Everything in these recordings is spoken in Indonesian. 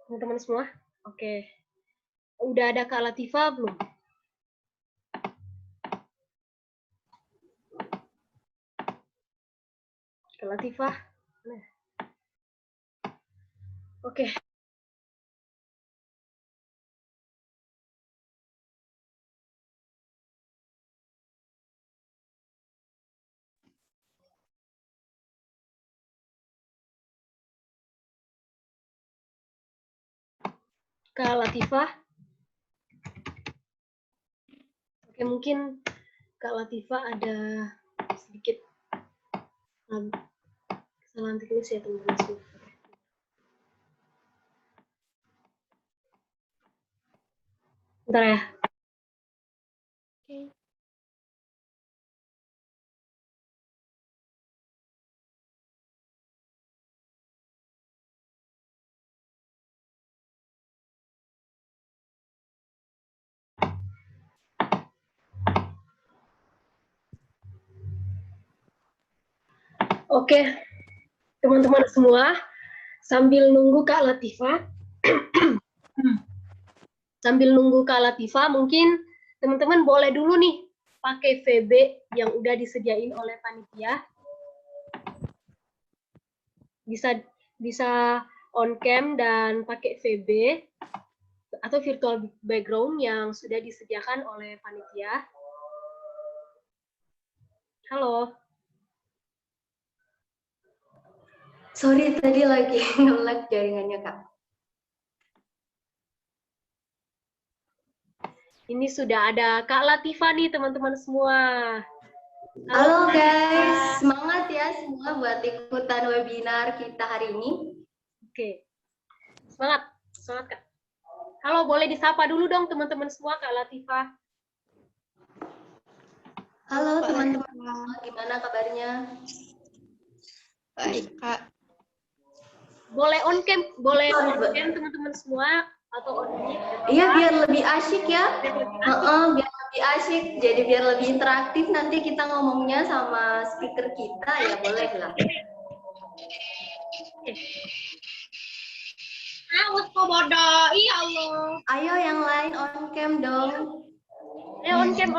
teman-teman semua? Oke. Udah ada Kak Latifah belum? Kak Latifah? Nah. Oke. Kak Latifah? Oke, mungkin Kak Latifah ada sedikit kesalahan teknis ya teman-teman semua. Bentar ya. Oke. Oke, teman-teman semua, sambil nunggu Kak Latifah, mungkin teman-teman boleh dulu nih pakai VB yang udah disediain oleh panitia. Bisa on cam dan pakai VB atau virtual background yang sudah disediakan oleh panitia. Halo. Sorry, tadi lagi nge-lag jaringannya, Kak. Ini sudah ada Kak Latifah nih, teman-teman semua. Halo guys, semangat ya semua buat ikutan webinar kita hari ini. Oke, semangat Kak. Halo, boleh disapa dulu dong teman-teman semua, Kak Latifah. Halo teman-teman, gimana kabarnya? Baik, Kak. Boleh on cam teman-teman semua atau on mic? Iya, biar lebih asyik ya. Biar lebih asyik, jadi biar lebih interaktif nanti kita ngomongnya sama speaker kita ya, boleh lah. Awas kok bodoh, iya Allah. Ayo yang lain on cam dong. Ayo on cam.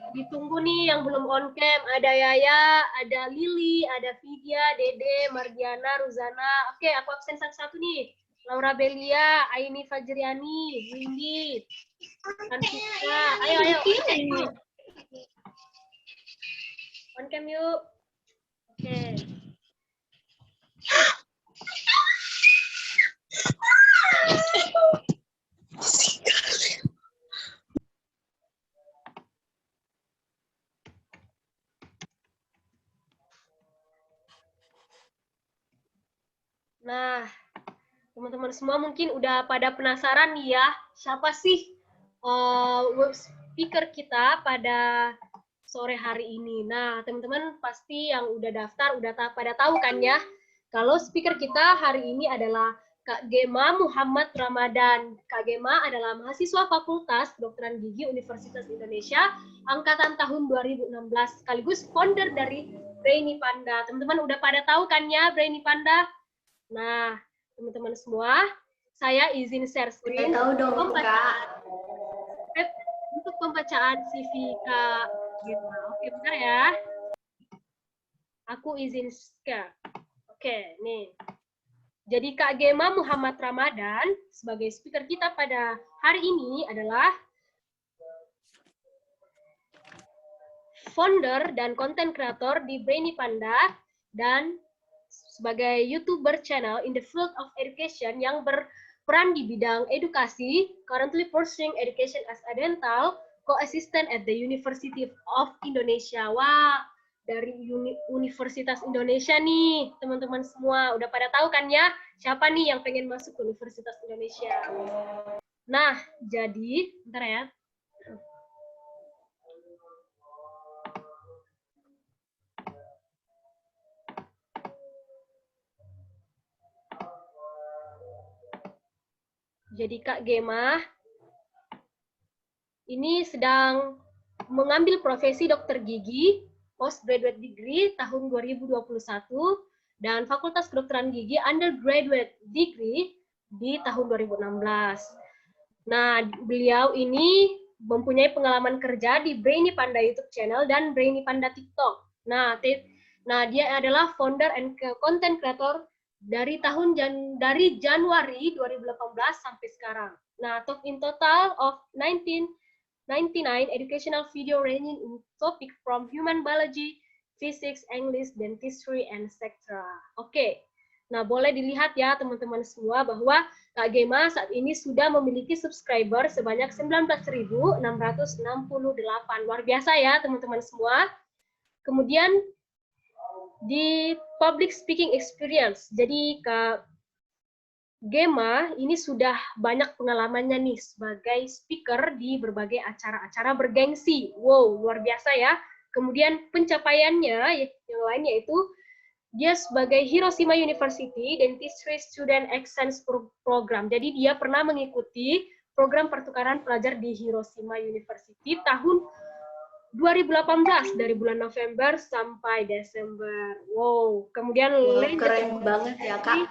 Ditunggu nih yang belum on cam. Ada Yaya, ada Lili, ada Vidya, Dede, Mardiana, Ruzana. Oke, aku absen satu-satu nih. Laura Belia, Aini Fajriani, Windy, Antika. Ayo. On cam yuk. Oke. Nah, teman-teman semua mungkin udah pada penasaran nih ya, siapa sih speaker kita pada sore hari ini. Nah, teman-teman pasti yang udah daftar udah pada tahu kan ya, kalau speaker kita hari ini adalah Kak Gema Muhammad Ramadan. Kak Gema adalah mahasiswa Fakultas Kedokteran Gigi Universitas Indonesia angkatan tahun 2016, sekaligus founder dari Brainy Panda. Teman-teman udah pada tahu kan ya Brainy Panda? Nah, teman-teman semua, saya izin share screen untuk pembacaan CV Kak Gema. Oke, bentar ya. Aku izin share. Oke, nih. Jadi Kak Gema Muhammad Ramadan sebagai speaker kita pada hari ini adalah founder dan content creator di Brainy Panda dan sebagai YouTuber channel in the field of education yang berperan di bidang edukasi, currently pursuing education as a dental co-assistant at the University of Indonesia. Wah, dari Universitas Indonesia nih, teman-teman semua. Udah pada tahu kan ya, siapa nih yang pengen masuk ke Universitas Indonesia? Nah, jadi, bentar ya. Jadi Kak Gema ini sedang mengambil profesi dokter gigi postgraduate degree tahun 2021 dan Fakultas Kedokteran Gigi undergraduate degree di tahun 2016. Nah, beliau ini mempunyai pengalaman kerja di Brainy Panda YouTube channel dan Brainy Panda TikTok. Nah, dia adalah founder and content creator dari Januari 2018 sampai sekarang. Nah, in total of 1999 educational video ranging in topic from human biology, physics, English, dentistry, and etc. Oke. Nah, boleh dilihat ya teman-teman semua bahwa Kak Gema saat ini sudah memiliki subscriber sebanyak 19.668. Luar biasa ya teman-teman semua. Kemudian di public speaking experience. Jadi Kak Gema ini sudah banyak pengalamannya nih sebagai speaker di berbagai acara-acara bergengsi. Wow, luar biasa ya. Kemudian pencapaiannya yang lain yaitu dia sebagai Hiroshima University Dentistry Student Exchange Program. Jadi dia pernah mengikuti program pertukaran pelajar di Hiroshima University tahun 2018 dari bulan November sampai Desember. Wow, kemudian keren banget ya Kak.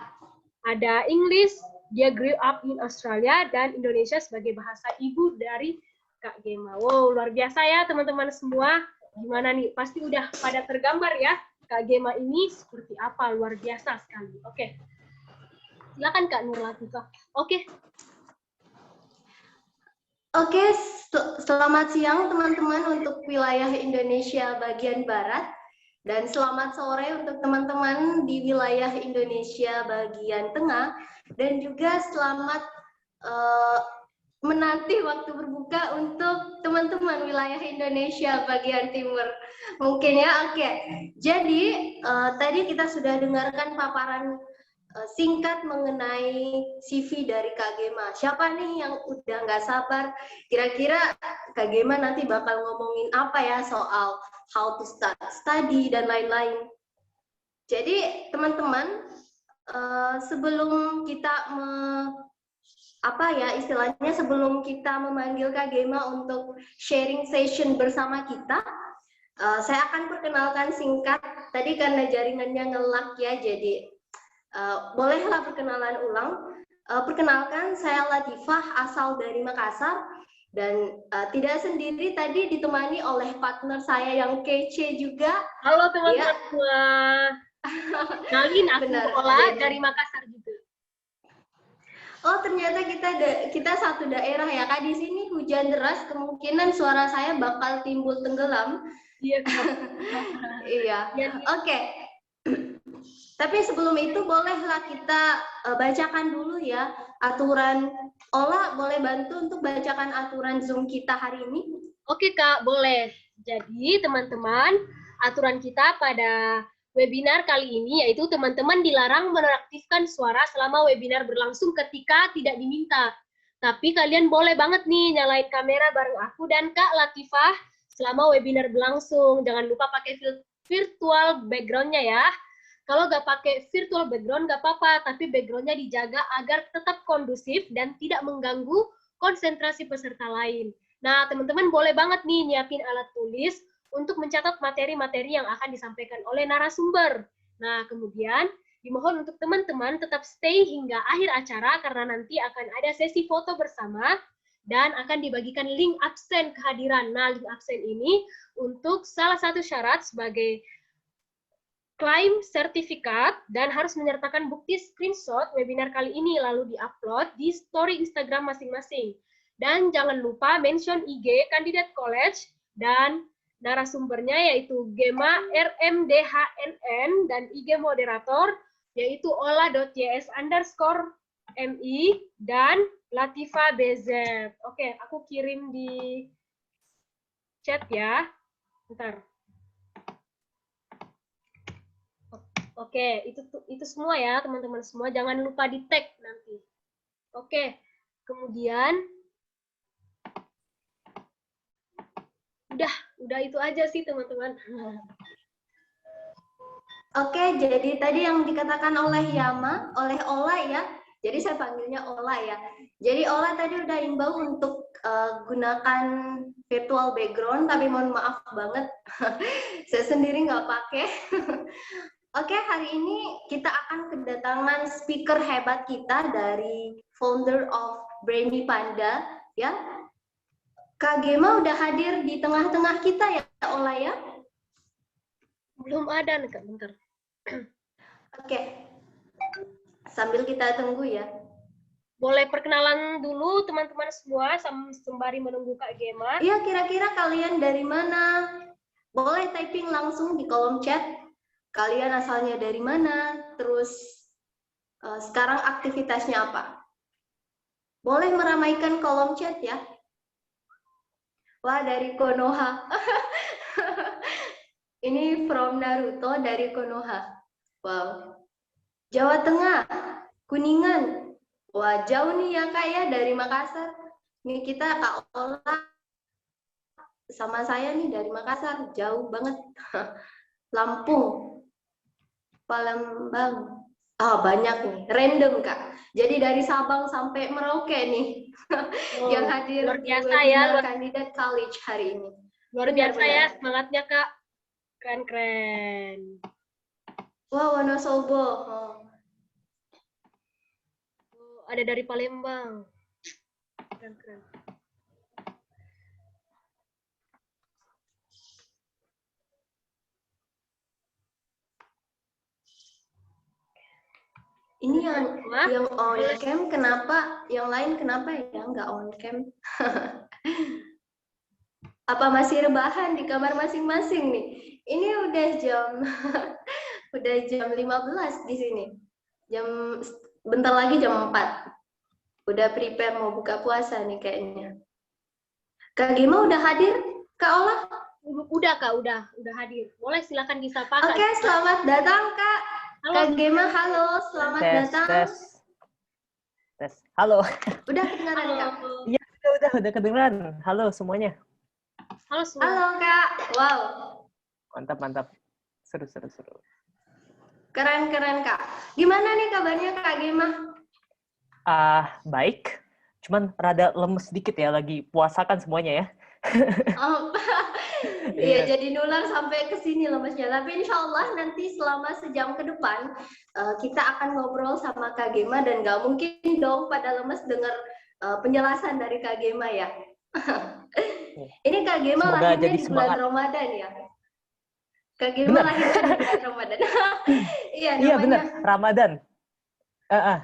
Ada English, dia grew up in Australia dan Indonesia sebagai bahasa ibu dari Kak Gema. Wow, luar biasa ya teman-teman semua. Gimana nih? Pasti udah pada tergambar ya. Kak Gema ini seperti apa, luar biasa sekali. Oke, silakan Kak Nur Latifah. Oke, selamat siang teman-teman untuk wilayah Indonesia bagian Barat dan selamat sore untuk teman-teman di wilayah Indonesia bagian Tengah dan juga selamat menanti waktu berbuka untuk teman-teman wilayah Indonesia bagian timur. Mungkin ya, oke. Jadi, tadi kita sudah dengarkan paparan singkat mengenai CV dari Kak Gema. Siapa nih yang udah nggak sabar? Kira-kira Kak Gema nanti bakal ngomongin apa ya soal how to start study dan lain-lain. Jadi, teman-teman, sebelum kita sebelum kita memanggil Kak Gema untuk sharing session bersama kita, saya akan perkenalkan singkat. Tadi karena jaringannya nge-lag ya, jadi bolehlah perkenalan ulang. Perkenalkan, saya Latifah, asal dari Makassar, dan tidak sendiri, tadi ditemani oleh partner saya yang kece juga. Halo teman-teman semua. Kenalin, aku Ola dari Makassar juga. Oh, ternyata kita satu daerah ya Kak. Di sini hujan deras, kemungkinan suara saya bakal timbul tenggelam. Iya. Iya. Oke. Tapi sebelum itu bolehlah kita bacakan dulu ya aturan. Ola, boleh bantu untuk bacakan aturan Zoom kita hari ini? Oke Kak, boleh. Jadi teman-teman, aturan kita pada webinar kali ini yaitu teman-teman dilarang menonaktifkan suara selama webinar berlangsung ketika tidak diminta. Tapi kalian boleh banget nih nyalain kamera bareng aku dan Kak Latifah selama webinar berlangsung. Jangan lupa pakai virtual background-nya ya. Kalau nggak pakai virtual background nggak apa-apa, tapi background-nya dijaga agar tetap kondusif dan tidak mengganggu konsentrasi peserta lain. Nah, teman-teman boleh banget nih nyiapin alat tulis untuk mencatat materi-materi yang akan disampaikan oleh narasumber. Nah, kemudian dimohon untuk teman-teman tetap stay hingga akhir acara karena nanti akan ada sesi foto bersama dan akan dibagikan link absen kehadiran. Nah, link absen ini untuk salah satu syarat sebagai klaim sertifikat dan harus menyertakan bukti screenshot webinar kali ini lalu diupload di story Instagram masing-masing. Dan jangan lupa mention IG kandidat college dan narasumbernya yaitu Gema RMDHNN dan IG moderator yaitu ola.ys_mi dan Latifah BZ. Oke, aku kirim di chat ya. Bentar. Oke, itu semua ya teman-teman semua. Jangan lupa di tag nanti. Oke, kemudian udah itu aja sih teman-teman. Oke, jadi tadi yang dikatakan oleh Ola ya. Jadi saya panggilnya Ola ya. Jadi Ola tadi udah imbau untuk gunakan virtual background, tapi mohon maaf banget, saya sendiri nggak pakai. Oke, hari ini kita akan kedatangan speaker hebat kita dari founder of Brainy Panda, ya. Kak Gema udah hadir di tengah-tengah kita ya, Ola ya? Belum ada nih Kak, bentar. Oke, sambil kita tunggu ya. Boleh perkenalan dulu teman-teman semua sembari menunggu Kak Gema. Iya, kira-kira kalian dari mana? Boleh typing langsung di kolom chat. Kalian asalnya dari mana? Terus sekarang aktivitasnya apa? Boleh meramaikan kolom chat ya. Wah, dari Konoha. Ini from Naruto dari Konoha. Wow. Jawa Tengah, Kuningan. Wah, jauh nih ya Kak ya dari Makassar. Nih kita Kak Ola sama saya nih dari Makassar, jauh banget. Lampung, Palembang. Ah, banyak nih, random Kak. Jadi dari Sabang sampai Merauke nih yang hadir luar di biasa webinar ya, kandidat college hari ini. luar biasa ya Benar-benar. semangatnya Kak. Keren-keren. Wah, Wonosobo. Oh. Ada dari Palembang. Keren-keren. Ini yang on cam kenapa? Yang lain kenapa ya nggak on cam? Apa masih rebahan di kamar masing-masing nih? Ini udah jam udah jam 15 di sini. Bentar lagi jam 4. Udah prepare mau buka puasa nih kayaknya. Kak Gema udah hadir? Kak Ola? Udah Kak, udah hadir. Boleh silakan disapa Kak. Oke, selamat datang Kak. Halo. Kak Gema, halo, selamat datang. Tes. Halo. Udah kedengaran Kak? Iya, udah kedengeran. Halo semuanya. Halo semua. Halo Kak. Wow. Mantap. Seru. Keren Kak. Gimana nih kabarnya Kak Gema? Baik. Cuman rada lemes sedikit ya, lagi puasa kan semuanya ya. Oh, iya, jadi nular sampai ke sini lemesnya. Tapi insya Allah nanti selama sejam ke depan kita akan ngobrol sama Kak Gema dan nggak mungkin dong pada lemes dengar penjelasan dari Kak Gema ya. Ini Kak Gema Semoga lahirnya jadi di bulan semangat. Ramadan ya. Kak Gema lahirnya di bulan Ramadan. Iya, Iya namanya. benar, Ramadan.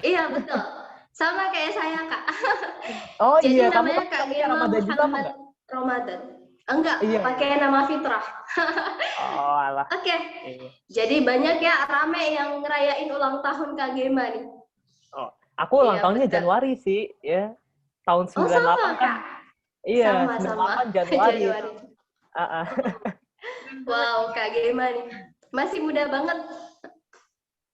Iya betul. Sama kayak saya Kak. Oh Jadi iya, kamu namanya Kak Gema Ramadan juga apa Muhammad enggak? Ramadan. Enggak, Iya. pakai nama Fitrah. Oh alah. Oke. Iya. Jadi banyak ya rame yang ngerayain ulang tahun Kak Gema nih. Oh, aku ulang Iya, tahunnya betul. Januari sih, ya. Tahun 98 Oh, sama, kan. Kak. Iya, Sama. 98 Januari. Januari. Wow, Kak Gema nih. Masih muda banget.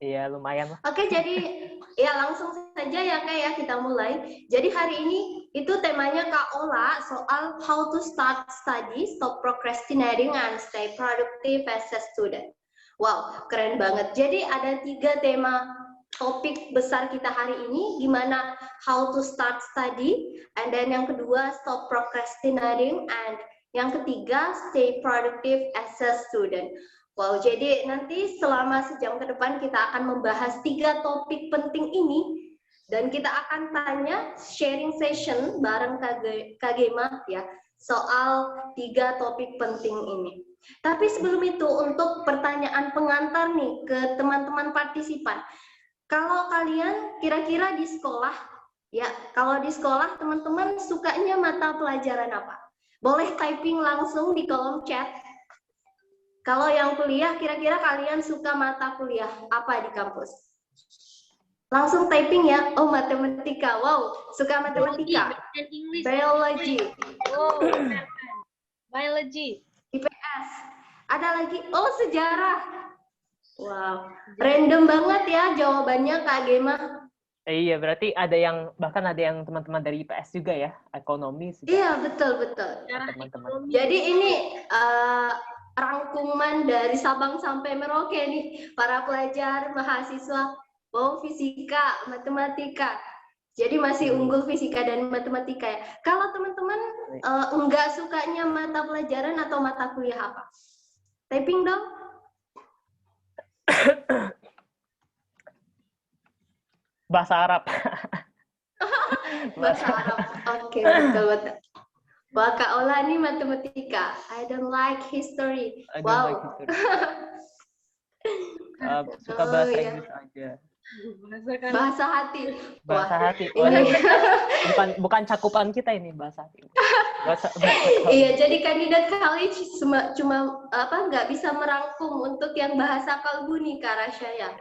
Iya, lumayan lah. Oke, jadi ya langsung saja ya Kak ya kita mulai. Jadi hari ini itu temanya Kak Ola soal how to start study, stop procrastinating, and stay productive as a student. Wow, keren banget. Jadi ada 3 tema topik besar kita hari ini, gimana how to start study, and then yang kedua stop procrastinating, and yang ketiga stay productive as a student. Wow, jadi nanti selama sejam ke depan kita akan membahas 3 topik penting ini dan kita akan tanya sharing session bareng Kak Gema ya soal 3 topik penting ini. Tapi sebelum itu untuk pertanyaan pengantar nih ke teman-teman partisipan. Kalau kalian kira-kira di sekolah ya, kalau di sekolah teman-teman sukanya mata pelajaran apa? Boleh typing langsung di kolom chat. Kalau yang kuliah, kira-kira kalian suka mata kuliah apa di kampus? Langsung typing ya. Oh, matematika. Wow, suka matematika. Biology. Oh, biology. IPS. Ada lagi. Oh, sejarah. Wow, random banget ya jawabannya Kak Gema. Iya, berarti bahkan ada yang teman-teman dari IPS juga ya, ekonomi. Iya, betul. Teman-teman. Jadi ini rangkuman dari Sabang sampai Merauke nih, para pelajar, mahasiswa, fisika, matematika. Jadi masih unggul fisika dan matematika ya. Kalau teman-teman enggak sukanya mata pelajaran atau mata kuliah apa? Typing dong. Bahasa Arab. Bahasa Arab. Oke, betul. Wah, Kak Ola ini matematika. I don't like history. I don't like Wow. history. Suka Oh, bahasa iya. Inggris aja. Bahasa hati. Bahasa Wah, hati. ini. Waduh. Bukan cakupan kita ini bahasa hati. Bahasa Iya, jadi kandidat college cuma nggak bisa merangkum untuk yang bahasa kalbu nih, Kak Rasya ya.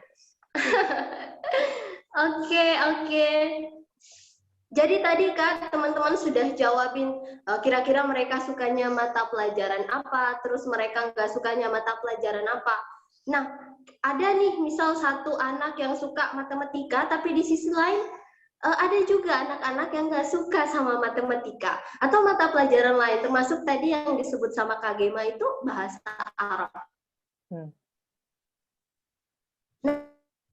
Oke. Jadi tadi Kak, teman-teman sudah jawabin kira-kira mereka sukanya mata pelajaran apa, terus mereka nggak sukanya mata pelajaran apa. Nah, ada nih misal satu anak yang suka matematika, tapi di sisi lain ada juga anak-anak yang nggak suka sama matematika atau mata pelajaran lain, termasuk tadi yang disebut sama Kak Gema itu bahasa Arab. Nah,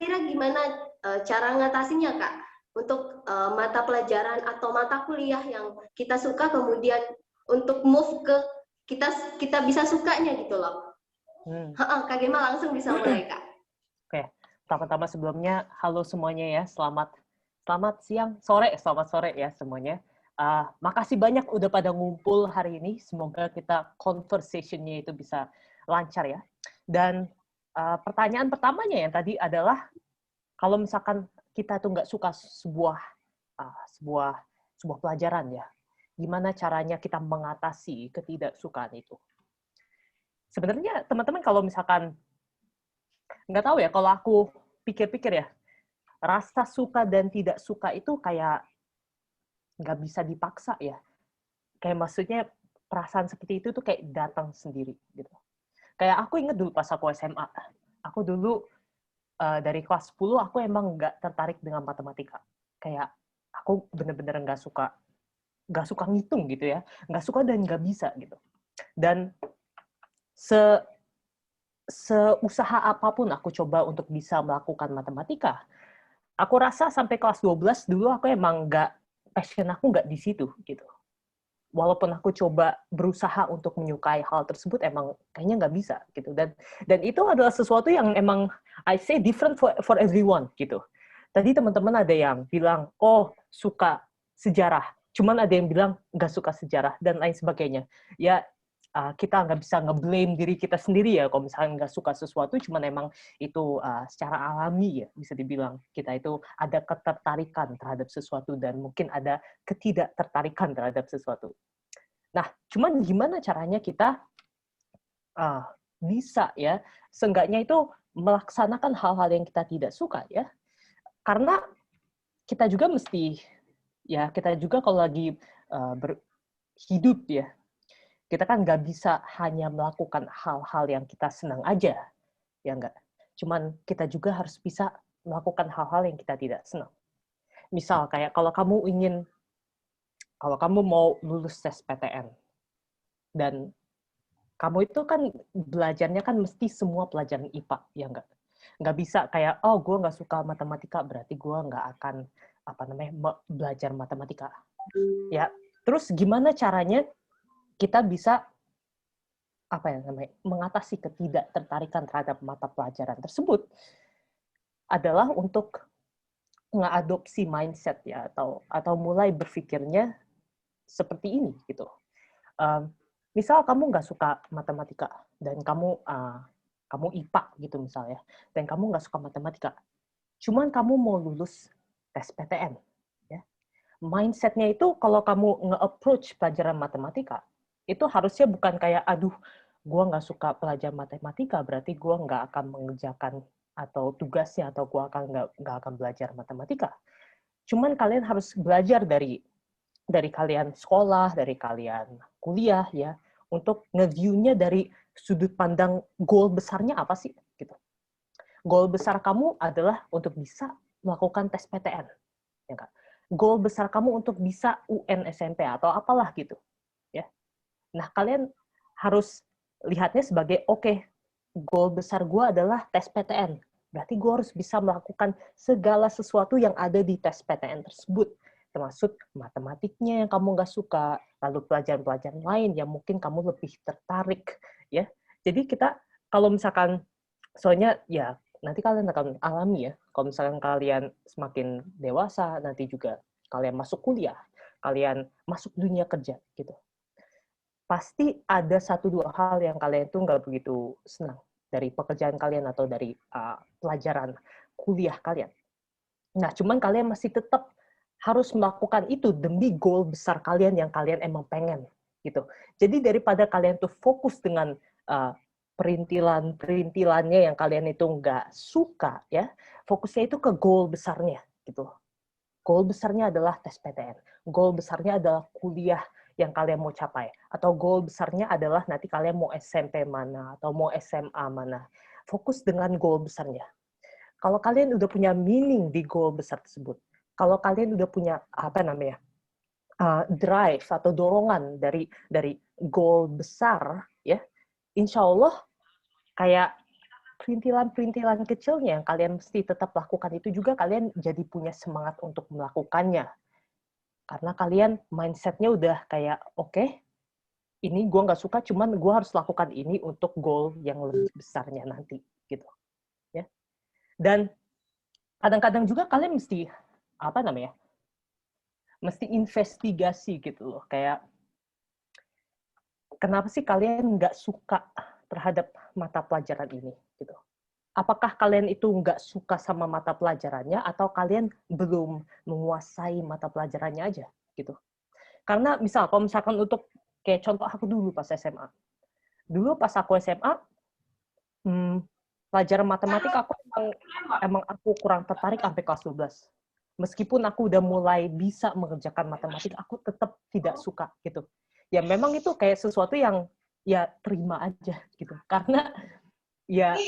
kira gimana cara ngatasinnya Kak untuk mata pelajaran atau mata kuliah yang kita suka kemudian untuk move ke kita bisa sukanya gitu loh. Kak Gema langsung bisa mulai Kak. Oke, pertama-tama sebelumnya halo semuanya ya, selamat siang, selamat sore ya semuanya. Makasih banyak udah pada ngumpul hari ini. Semoga kita conversation-nya itu bisa lancar ya. Dan pertanyaan pertamanya yang tadi adalah kalau misalkan kita tuh nggak suka sebuah pelajaran ya, gimana caranya kita mengatasi ketidaksukaan itu? Sebenarnya teman-teman kalau misalkan nggak tahu ya, kalau aku pikir-pikir ya, rasa suka dan tidak suka itu kayak nggak bisa dipaksa ya. Kayak maksudnya perasaan seperti itu tuh kayak datang sendiri gitu. Kayak aku inget dulu pas aku SMA, aku dulu dari kelas 10 aku emang nggak tertarik dengan matematika. Kayak aku bener-bener nggak suka ngitung gitu ya, nggak suka dan nggak bisa gitu. Dan seusaha apapun aku coba untuk bisa melakukan matematika, aku rasa sampai kelas 12 dulu aku emang passion aku nggak di situ gitu. Walaupun aku coba berusaha untuk menyukai hal tersebut, emang kayaknya nggak bisa gitu. Dan itu adalah sesuatu yang emang I say different for everyone gitu. Tadi teman-teman ada yang bilang, oh suka sejarah, cuman ada yang bilang nggak suka sejarah dan lain sebagainya. Ya kita nggak bisa nge-blame diri kita sendiri ya kalau misalnya nggak suka sesuatu, cuman emang itu secara alami ya bisa dibilang kita itu ada ketertarikan terhadap sesuatu dan mungkin ada ketidaktertarikan terhadap sesuatu. Nah, cuman gimana caranya kita bisa ya seenggaknya itu melaksanakan hal-hal yang kita tidak suka ya, karena kita juga mesti ya kita juga kalau lagi hidup ya, kita kan nggak bisa hanya melakukan hal-hal yang kita senang aja, ya nggak. Cuman kita juga harus bisa melakukan hal-hal yang kita tidak senang. Misal kayak kalau kamu mau lulus tes PTN, dan kamu itu kan belajarnya kan mesti semua pelajaran IPA, ya nggak? Nggak bisa kayak, oh gue nggak suka matematika, berarti gue nggak akan belajar matematika. Ya, terus gimana caranya kita bisa mengatasi ketidaktertarikan terhadap mata pelajaran tersebut adalah untuk mengadopsi mindset ya atau mulai berpikirnya seperti ini gitu. Misal kamu nggak suka matematika dan kamu IPA gitu misalnya, dan kamu nggak suka matematika, cuman kamu mau lulus tes PTN, ya. Mindsetnya itu kalau kamu nge-approach pelajaran matematika, itu harusnya bukan kayak, aduh, gue nggak suka pelajaran matematika, berarti gue nggak akan mengerjakan atau tugasnya, atau gue nggak akan belajar matematika. Cuman kalian harus belajar dari kalian sekolah, dari kalian kuliah, ya, untuk nge-view-nya dari sudut pandang goal besarnya apa sih, gitu. Goal besar kamu adalah untuk bisa melakukan tes PTN, ya kan? Goal besar kamu untuk bisa UN SMP atau apalah gitu, ya. Nah, kalian harus lihatnya sebagai, oke, goal besar gue adalah tes PTN. Berarti gue harus bisa melakukan segala sesuatu yang ada di tes PTN tersebut. Termasuk matematiknya yang kamu nggak suka, lalu pelajaran-pelajaran lain yang mungkin kamu lebih tertarik. Ya. Jadi kita, kalau misalkan, soalnya ya nanti kalian akan alami ya, kalau misalkan kalian semakin dewasa, nanti juga kalian masuk kuliah, kalian masuk dunia kerja gitu. Pasti ada 1-2 hal yang kalian tuh nggak begitu senang dari pekerjaan kalian atau dari pelajaran kuliah kalian. Nah, cuman kalian masih tetap harus melakukan itu demi goal besar kalian yang kalian emang pengen gitu. Jadi daripada kalian tuh fokus dengan perintilannya yang kalian itu nggak suka ya, fokusnya itu ke goal besarnya gitu. Goal besarnya adalah tes PTN, goal besarnya adalah kuliah yang kalian mau capai, atau goal besarnya adalah nanti kalian mau SMP mana atau mau SMA mana. Fokus dengan goal besarnya. Kalau kalian udah punya meaning di goal besar tersebut, kalau kalian udah punya drive atau dorongan dari goal besar, ya, insya Allah kayak perintilan-perintilan kecilnya yang kalian mesti tetap lakukan itu juga kalian jadi punya semangat untuk melakukannya. Karena kalian mindset-nya udah kayak, oke, ini gue nggak suka, cuman gue harus lakukan ini untuk goal yang lebih besarnya nanti, gitu. Ya. Dan kadang-kadang juga kalian mesti, mesti investigasi gitu loh. Kayak, kenapa sih kalian nggak suka terhadap mata pelajaran ini, gitu. Apakah kalian itu nggak suka sama mata pelajarannya, atau kalian belum menguasai mata pelajarannya aja, gitu. Karena kalau misalkan untuk, kayak contoh aku dulu pas SMA. Dulu pas aku SMA, pelajaran matematik emang aku kurang tertarik sampai kelas 12. Meskipun aku udah mulai bisa mengerjakan matematik, aku tetap tidak suka, gitu. Ya memang itu kayak sesuatu yang, ya terima aja, gitu. Karena, ya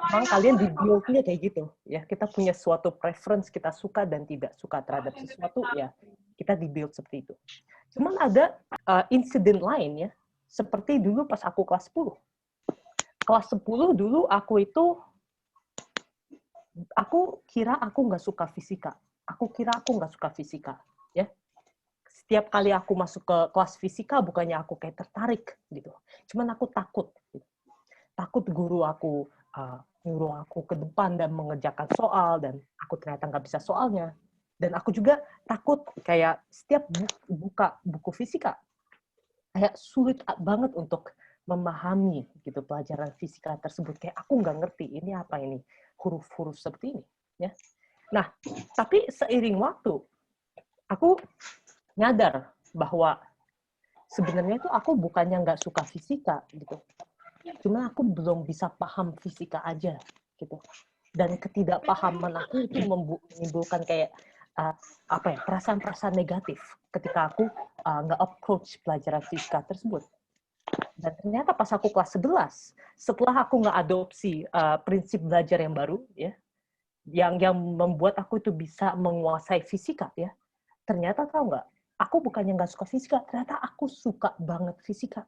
memang kalian di-build-nya kayak gitu ya, kita punya suatu preference, kita suka dan tidak suka terhadap sesuatu, ya kita di-build seperti itu. Cuman ada insiden lain ya, seperti dulu pas aku kelas 10. Kelas 10 dulu aku kira aku nggak suka fisika. Aku kira aku nggak suka fisika ya. Setiap kali aku masuk ke kelas fisika, bukannya aku kayak tertarik gitu, cuman aku takut gitu. Takut guru aku nyuruh aku ke depan dan mengerjakan soal, dan aku ternyata nggak bisa soalnya. Dan aku juga takut kayak setiap buka buku fisika, kayak sulit banget untuk memahami gitu pelajaran fisika tersebut. Kayak aku nggak ngerti ini apa ini, huruf-huruf seperti ini. Ya. Nah, tapi seiring waktu, aku nyadar bahwa sebenarnya itu aku bukannya nggak suka fisika gitu. Cuma aku belum bisa paham fisika aja gitu. Dan ketidakpahaman aku itu menimbulkan kayak perasaan-perasaan negatif ketika aku nggak approach pelajaran fisika tersebut. Dan ternyata pas aku kelas 11, setelah aku nggak adopsi prinsip belajar yang baru ya, yang membuat aku itu bisa menguasai fisika ya, ternyata tahu nggak, aku bukannya nggak suka fisika, ternyata aku suka banget fisika.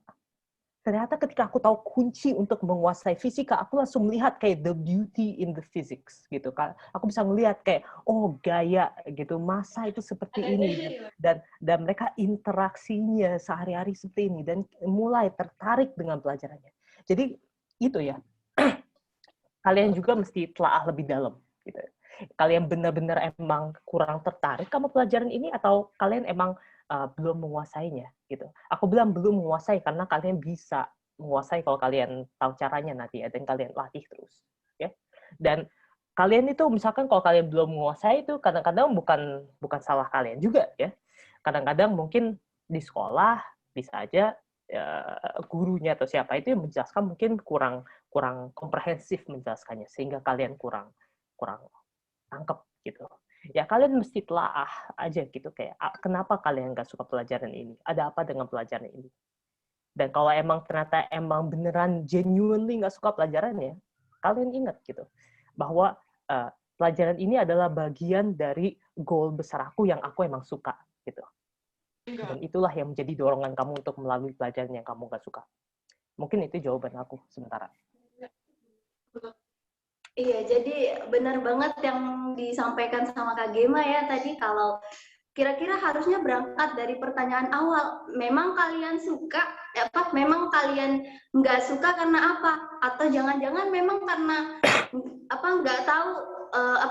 Ternyata ketika aku tahu kunci untuk menguasai fisika, aku langsung melihat kayak the beauty in the physics gitu kan. Aku bisa melihat kayak, oh gaya gitu, massa itu seperti ini, dan mereka interaksinya sehari-hari seperti ini, dan mulai tertarik dengan pelajarannya. Jadi itu ya, kalian juga mesti telaah lebih dalam gitu. Kalian benar-benar emang kurang tertarik sama pelajaran ini, atau kalian emang belum menguasainya gitu. Aku bilang belum menguasai karena kalian bisa menguasai kalau kalian tahu caranya nanti ya, dan kalian latih terus ya. Dan kalian itu misalkan kalau kalian belum menguasai itu, kadang-kadang bukan salah kalian juga ya. Kadang-kadang mungkin di sekolah bisa aja gurunya atau siapa itu yang menjelaskan mungkin kurang komprehensif menjelaskannya, sehingga kalian kurang tangkep gitu. Ya kalian mesti telaah aja gitu, kayak kenapa kalian nggak suka pelajaran ini, ada apa dengan pelajaran ini. Dan kalau emang ternyata emang beneran genuinely nggak suka pelajarannya, kalian ingat gitu bahwa pelajaran ini adalah bagian dari goal besar aku yang aku emang suka gitu. Dan itulah yang menjadi dorongan kamu untuk melalui pelajaran yang kamu nggak suka. Mungkin itu jawaban aku sementara. Iya, jadi benar banget yang disampaikan sama Kak Gema ya tadi, kalau kira-kira harusnya berangkat dari pertanyaan awal, memang kalian suka memang kalian nggak suka karena apa? Atau jangan-jangan memang karena nggak tahu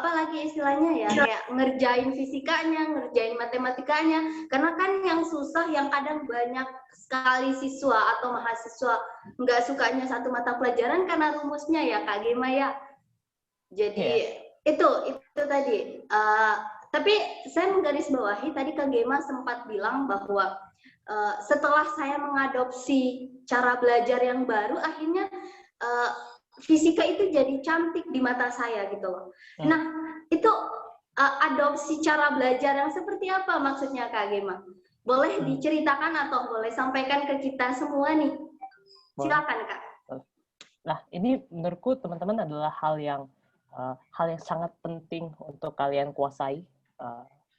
lagi istilahnya ya, kayak ngerjain fisikanya, ngerjain matematikanya, karena kan yang susah, yang kadang banyak sekali siswa atau mahasiswa nggak sukanya satu mata pelajaran karena rumusnya ya Kak Gema ya. Jadi itu tadi. Tapi saya menggarisbawahi tadi Kak Gema sempat bilang bahwa setelah saya mengadopsi cara belajar yang baru, akhirnya fisika itu jadi cantik di mata saya gitu loh. Nah, itu adopsi cara belajar yang seperti apa maksudnya Kak Gema? Boleh diceritakan atau boleh sampaikan ke kita semua nih? Silakan Kak. Nah, ini menurutku teman-teman adalah hal yang sangat penting untuk kalian kuasai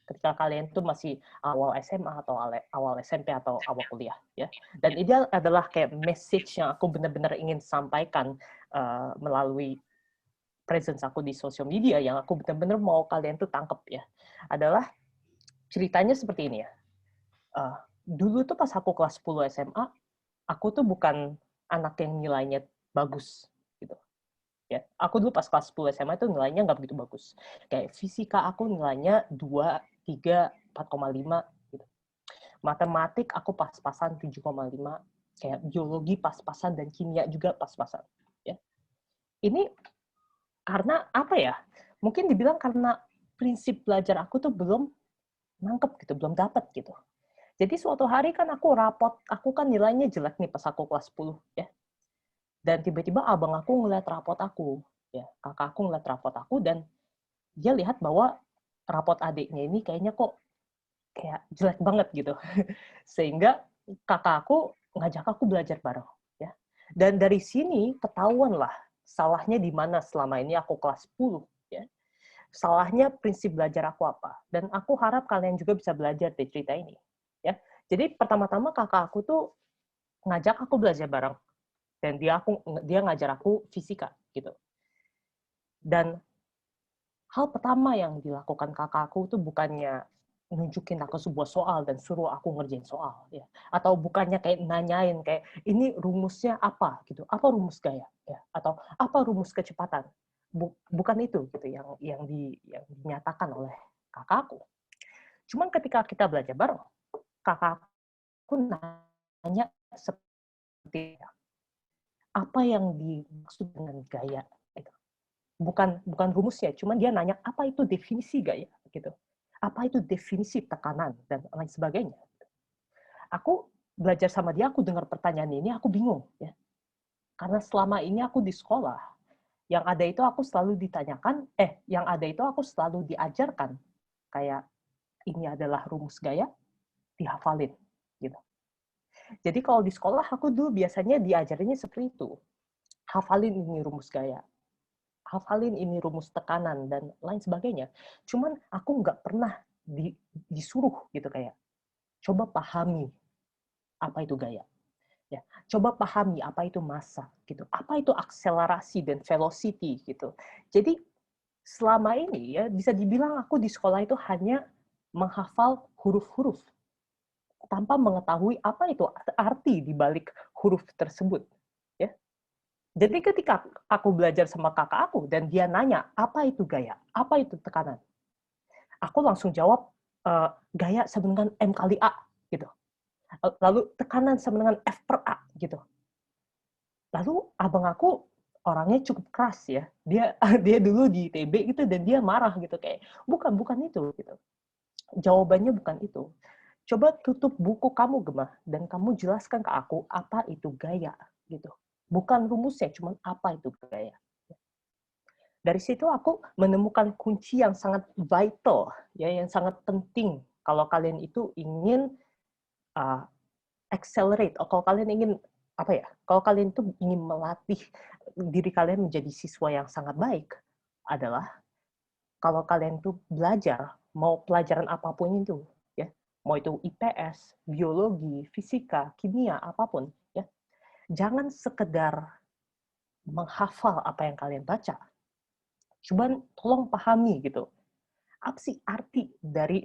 ketika kalian tuh masih awal SMA atau awal SMP atau awal kuliah, ya. Dan ini adalah kayak message yang aku benar-benar ingin sampaikan melalui presence aku di social media, yang aku benar-benar mau kalian tuh tangkep, ya. Adalah ceritanya seperti ini ya. Dulu tuh pas aku kelas 10 SMA, aku tuh bukan anak yang nilainya bagus, gitu. Ya, aku dulu pas kelas 10 SMA itu nilainya nggak begitu bagus. Kayak fisika aku nilainya 2, 3, 4,5 gitu. Matematik aku pas-pasan 7,5. Kayak biologi pas-pasan dan kimia juga pas-pasan. Ya. Ini karena apa ya? Mungkin dibilang karena prinsip belajar aku tuh belum nangkep gitu, belum dapat gitu. Jadi suatu hari kan aku kan nilainya jelek nih pas aku kelas 10 ya. Dan tiba-tiba abang aku ngeliat rapot aku, ya, kakak aku ngeliat rapot aku, dan dia lihat bahwa rapot adiknya ini kayaknya kok kayak jelek banget gitu. Sehingga kakak aku ngajak aku belajar bareng. Ya. Dan dari sini ketahuan lah salahnya di mana selama ini aku kelas 10. Ya. Salahnya prinsip belajar aku apa. Dan aku harap kalian juga bisa belajar dari cerita ini. Ya. Jadi pertama-tama kakak aku tuh ngajak aku belajar bareng. Dan dia ngajar aku fisika gitu. Dan hal pertama yang dilakukan kakakku itu bukannya nunjukin aku sebuah soal dan suruh aku ngerjain soal, ya, atau bukannya kayak nanyain kayak ini rumusnya apa gitu, apa rumus gaya, ya, atau apa rumus kecepatan. Bukan itu gitu yang dinyatakan oleh kakakku. Cuman ketika kita belajar bareng, kakakku nanya seperti apa yang dimaksud dengan gaya. Bukan rumusnya, cuman dia nanya apa itu definisi gaya gitu. Apa itu definisi tekanan dan lain sebagainya. Aku belajar sama dia, aku dengar pertanyaan ini, aku bingung ya. Karena selama ini aku di sekolah, yang ada itu aku selalu diajarkan kayak ini adalah rumus gaya, dihafalin gitu. Jadi kalau di sekolah aku dulu biasanya diajarinnya seperti itu. Hafalin ini rumus gaya, hafalin ini rumus tekanan dan lain sebagainya. Cuman aku nggak pernah disuruh gitu kayak coba pahami apa itu gaya. Ya, coba pahami apa itu massa gitu. Apa itu akselerasi dan velocity gitu. Jadi selama ini ya bisa dibilang aku di sekolah itu hanya menghafal huruf-huruf tanpa mengetahui apa itu arti di balik huruf tersebut. Ya. Jadi ketika aku belajar sama kakak aku dan dia nanya, apa itu gaya? Apa itu tekanan? Aku langsung jawab, gaya sama dengan M kali A. Gitu. Lalu tekanan sama dengan F per A. Gitu. Lalu abang aku orangnya cukup keras ya. Dia dulu di ITB gitu dan dia marah gitu. Kayak, bukan itu. Gitu. Jawabannya bukan itu. Coba tutup buku kamu, Gemma, dan kamu jelaskan ke aku apa itu gaya. Gitu. Bukan rumusnya, cuman apa itu gaya. Dari situ aku menemukan kunci yang sangat vital, ya, yang sangat penting kalau kalian itu ingin accelerate, atau kalau kalian ingin kalau kalian itu ingin melatih diri kalian menjadi siswa yang sangat baik, adalah kalau kalian tuh belajar, mau pelajaran apapun itu, ya, mau itu IPS, biologi, fisika, kimia, apapun, ya, jangan sekedar menghafal apa yang kalian baca. Cuman tolong pahami gitu. Apa sih arti dari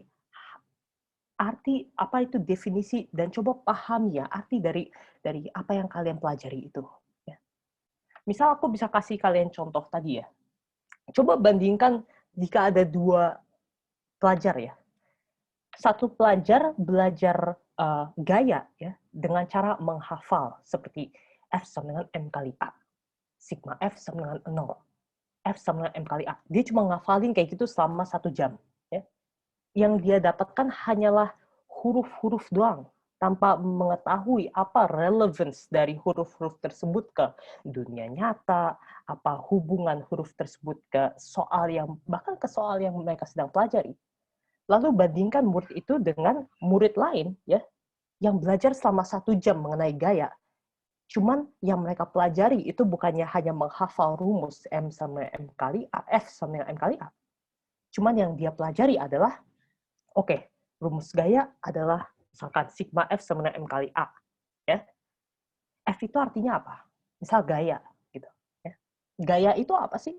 arti apa itu definisi, dan coba pahami ya arti dari apa yang kalian pelajari itu. Ya. Misal aku bisa kasih kalian contoh tadi ya. Coba bandingkan jika ada 2 pelajar ya. Satu pelajar belajar gaya ya dengan cara menghafal seperti F sama dengan M kali A, sigma F sama dengan 0, F sama dengan M kali A. Dia cuma ngafalin kayak gitu selama 1 jam. Ya. Yang dia dapatkan hanyalah huruf-huruf doang, tanpa mengetahui apa relevance dari huruf-huruf tersebut ke dunia nyata, apa hubungan huruf tersebut ke soal yang, bahkan ke soal yang mereka sedang pelajari. Lalu bandingkan murid itu dengan murid lain ya yang belajar selama 1 jam mengenai gaya. Cuman yang mereka pelajari itu bukannya hanya menghafal rumus M sama M kali A, F sama M kali A. Cuman yang dia pelajari adalah, oke, rumus gaya adalah misalkan sigma F sama dengan M kali A. Ya. F itu artinya apa? Misal gaya. Gitu, ya. Gaya itu apa sih?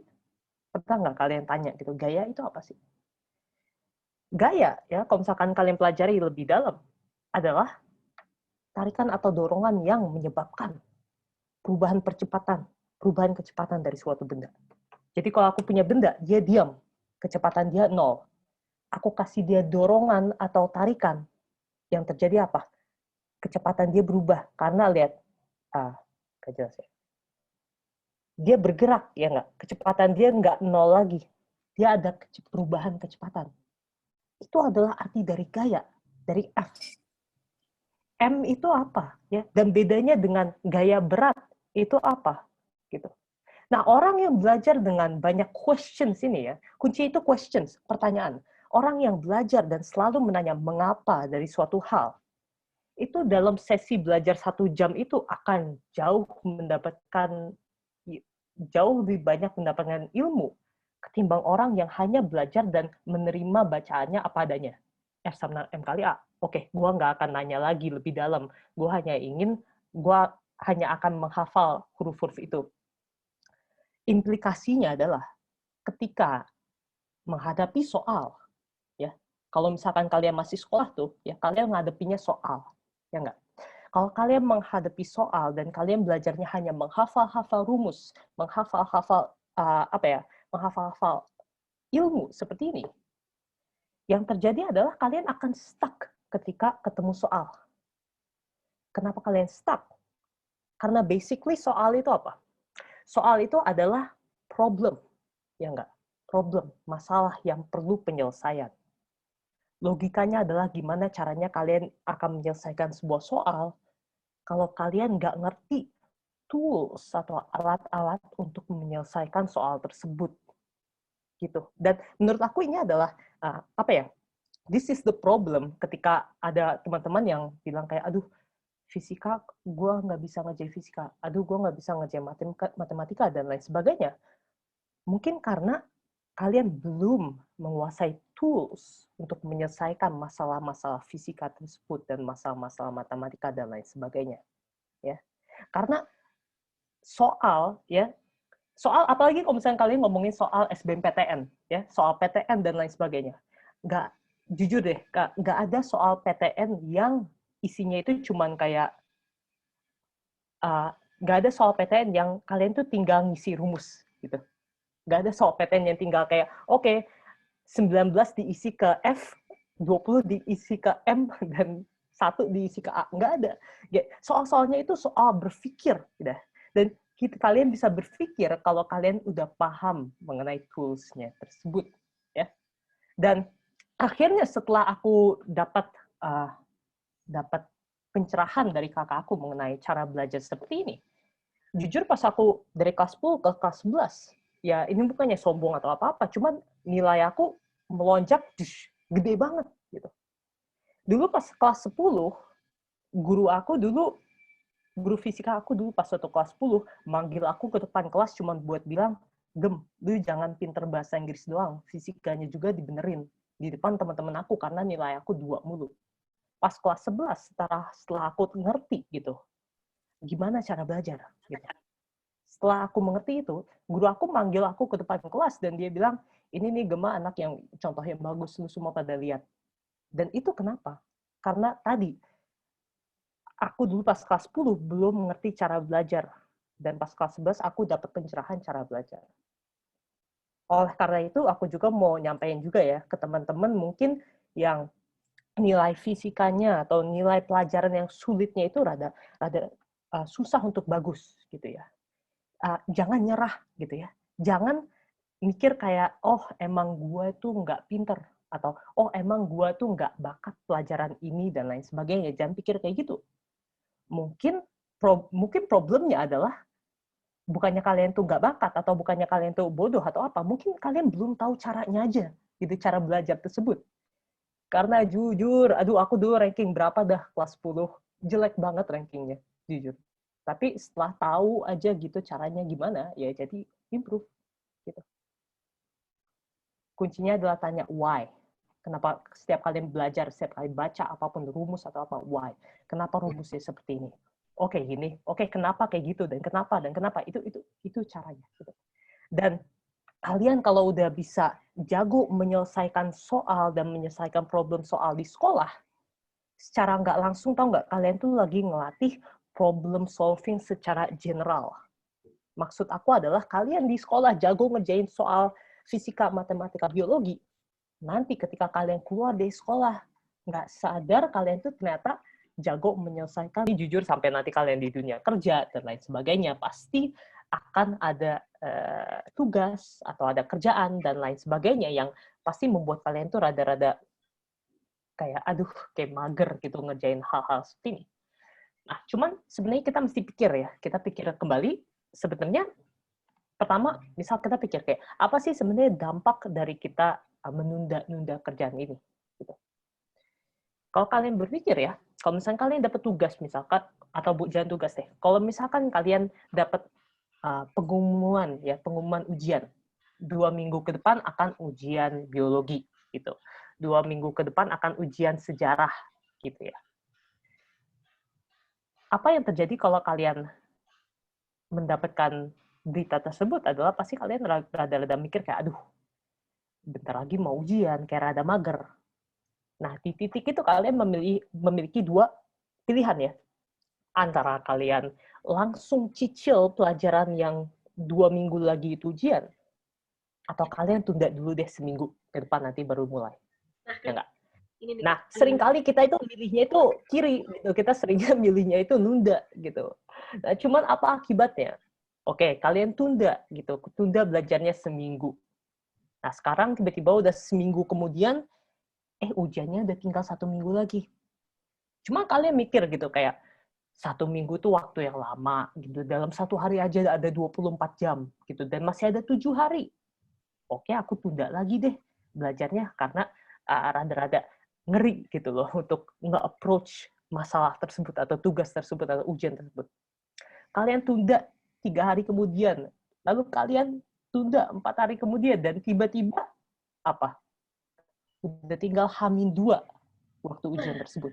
Pernah nggak kalian tanya gitu, gaya itu apa sih? Gaya, ya, kalau misalkan kalian pelajari lebih dalam, adalah tarikan atau dorongan yang menyebabkan perubahan kecepatan dari suatu benda. Jadi kalau aku punya benda, dia diam, kecepatan dia 0. Aku kasih dia dorongan atau tarikan, yang terjadi apa? Kecepatan dia berubah, karena lihat, gak jelas ya. Dia bergerak, ya nggak? Kecepatan dia nggak 0 lagi. Dia ada perubahan kecepatan. Itu adalah arti dari gaya, dari F. M itu apa? Ya, dan bedanya dengan gaya berat itu apa? Gitu. Nah, orang yang belajar dengan banyak questions ini ya, kunci itu questions, pertanyaan. Orang yang belajar dan selalu menanya mengapa dari suatu hal, itu dalam sesi belajar 1 jam itu akan jauh lebih banyak mendapatkan ilmu ketimbang orang yang hanya belajar dan menerima bacaannya apa adanya. F sama M kali A. Oke, gue nggak akan nanya lagi lebih dalam. Gue hanya akan menghafal huruf-huruf itu. Implikasinya adalah ketika menghadapi soal, ya, kalau misalkan kalian masih sekolah tuh, ya kalian menghadapinya soal, ya nggak? Kalau kalian menghadapi soal dan kalian belajarnya hanya menghafal-hafal rumus, menghafal-hafal menghafal-hafal ilmu seperti ini, yang terjadi adalah kalian akan stuck ketika ketemu soal. Kenapa kalian stuck? Karena basically soal itu apa? Soal itu adalah problem, ya enggak? Problem, masalah yang perlu penyelesaian. Logikanya adalah gimana caranya kalian akan menyelesaikan sebuah soal kalau kalian nggak ngerti tools atau alat-alat untuk menyelesaikan soal tersebut. Gitu. Dan menurut aku ini adalah this is the problem ketika ada teman-teman yang bilang kayak, aduh, fisika, gue nggak bisa ngerjain fisika, aduh, gue nggak bisa ngerjain matematika, dan lain sebagainya. Mungkin karena kalian belum menguasai tools untuk menyelesaikan masalah-masalah fisika tersebut dan masalah-masalah matematika dan lain sebagainya. Ya. Karena soal apalagi kalau misalnya kalian ngomongin soal SBMPTN, ya, soal PTN dan lain sebagainya. Jujur deh, nggak ada soal PTN yang isinya itu cuman kayak, nggak ada soal PTN yang kalian tuh tinggal ngisi rumus, gitu. Nggak ada soal PTN yang tinggal kayak, oke, 19 diisi ke F, 20 diisi ke M, dan 1 diisi ke A. Nggak ada. Soal-soalnya itu soal berpikir. Gitu. Dan kalian bisa berpikir kalau kalian udah paham mengenai tools-nya tersebut. Ya. Dan akhirnya setelah aku dapat pencerahan dari kakak aku mengenai cara belajar seperti ini, jujur pas aku dari kelas 10 ke kelas 11, ya ini bukannya sombong atau apa-apa, cuman nilai aku melonjak gede banget gitu. Dulu pas kelas 10, guru fisika aku dulu pas waktu kelas 10 manggil aku ke depan kelas cuman buat bilang, "Gem, lu jangan pinter bahasa Inggris doang, fisikanya juga dibenerin di depan teman-teman aku karena nilai aku 2 mulu." Pas kelas 11 setelah aku ngerti gitu, gimana cara belajar gitu. Setelah aku mengerti itu, guru aku manggil aku ke depan kelas dan dia bilang, ini nih Gema anak yang contoh yang bagus, lu semua pada lihat. Dan itu kenapa? Karena tadi, aku dulu pas kelas 10 belum mengerti cara belajar. Dan pas kelas 11 aku dapat pencerahan cara belajar. Oleh karena itu, aku juga mau nyampein juga ya ke teman-teman mungkin yang nilai fisikanya atau nilai pelajaran yang sulitnya itu rada susah untuk bagus gitu ya. Jangan nyerah gitu ya. Jangan mikir kayak, oh emang gue tuh nggak pinter, atau oh emang gue tuh nggak bakat pelajaran ini dan lain sebagainya. Jangan pikir kayak gitu. Mungkin problemnya adalah bukannya kalian tuh nggak bakat atau bukannya kalian tuh bodoh atau apa. Mungkin kalian belum tahu caranya aja, gitu, cara belajar tersebut. Karena jujur, aduh aku dulu ranking berapa dah kelas 10, jelek banget rankingnya, jujur. Tapi setelah tahu aja gitu caranya gimana, ya jadi improve. Gitu. Kuncinya adalah tanya why. Kenapa setiap kalian belajar, setiap kali baca apapun rumus atau apa, why? Kenapa rumusnya seperti ini? Oke, gini. Oke, kenapa kayak gitu dan kenapa? Itu caranya. Gitu. Dan kalian kalau udah bisa jago menyelesaikan soal dan menyelesaikan problem soal di sekolah, secara nggak langsung, tau nggak, kalian tuh lagi ngelatih problem solving secara general. Maksud aku adalah kalian di sekolah jago ngerjain soal fisika, matematika, biologi. Nanti ketika kalian keluar dari sekolah, nggak sadar kalian tuh ternyata jago menyelesaikan. Jujur sampai nanti kalian di dunia kerja dan lain sebagainya, pasti akan ada tugas atau ada kerjaan dan lain sebagainya yang pasti membuat kalian tuh rada-rada kayak aduh kayak mager gitu ngerjain hal-hal seperti ini. Nah, cuman sebenarnya kita mesti pikir ya, kita pikir kembali sebenarnya pertama, misal kita pikir kayak apa sih sebenarnya dampak dari kita menunda-nunda kerjaan ini gitu. Kalau kalian berpikir ya, kalau misalkan kalian dapat tugas misalkan, atau jangan tugas deh, kalau misalkan kalian dapat pengumuman ujian 2 minggu ke depan akan ujian biologi gitu, 2 minggu ke depan akan ujian sejarah gitu ya. Apa yang terjadi kalau kalian mendapatkan berita tersebut adalah pasti kalian rada-rada mikir kayak aduh bentar lagi mau ujian, kayak rada mager. Nah, di titik itu kalian memiliki dua pilihan ya. Antara kalian langsung cicil pelajaran yang 2 minggu lagi itu ujian, atau kalian tunda dulu deh seminggu ke depan nanti baru mulai. Nah, ya nggak? Ini Nah, seringkali kita itu milihnya itu kiri, gitu. Kita seringnya milihnya itu nunda, gitu. Nah, cuman apa akibatnya? Oke, kalian tunda, gitu. Tunda belajarnya seminggu. Nah, sekarang tiba-tiba udah seminggu kemudian, ujiannya udah tinggal 1 minggu lagi. Cuma kalian mikir gitu, kayak 1 minggu itu waktu yang lama, gitu. Dalam 1 hari aja ada 24 jam, gitu. Dan masih ada 7 hari. Oke, aku tunda lagi deh belajarnya, karena rada-rada ngeri gitu loh untuk nge-approach masalah tersebut atau tugas tersebut atau ujian tersebut. Kalian tunda 3 hari kemudian, lalu kalian tunda 4 hari kemudian, dan tiba-tiba apa? Udah tinggal H-2 waktu ujian tersebut.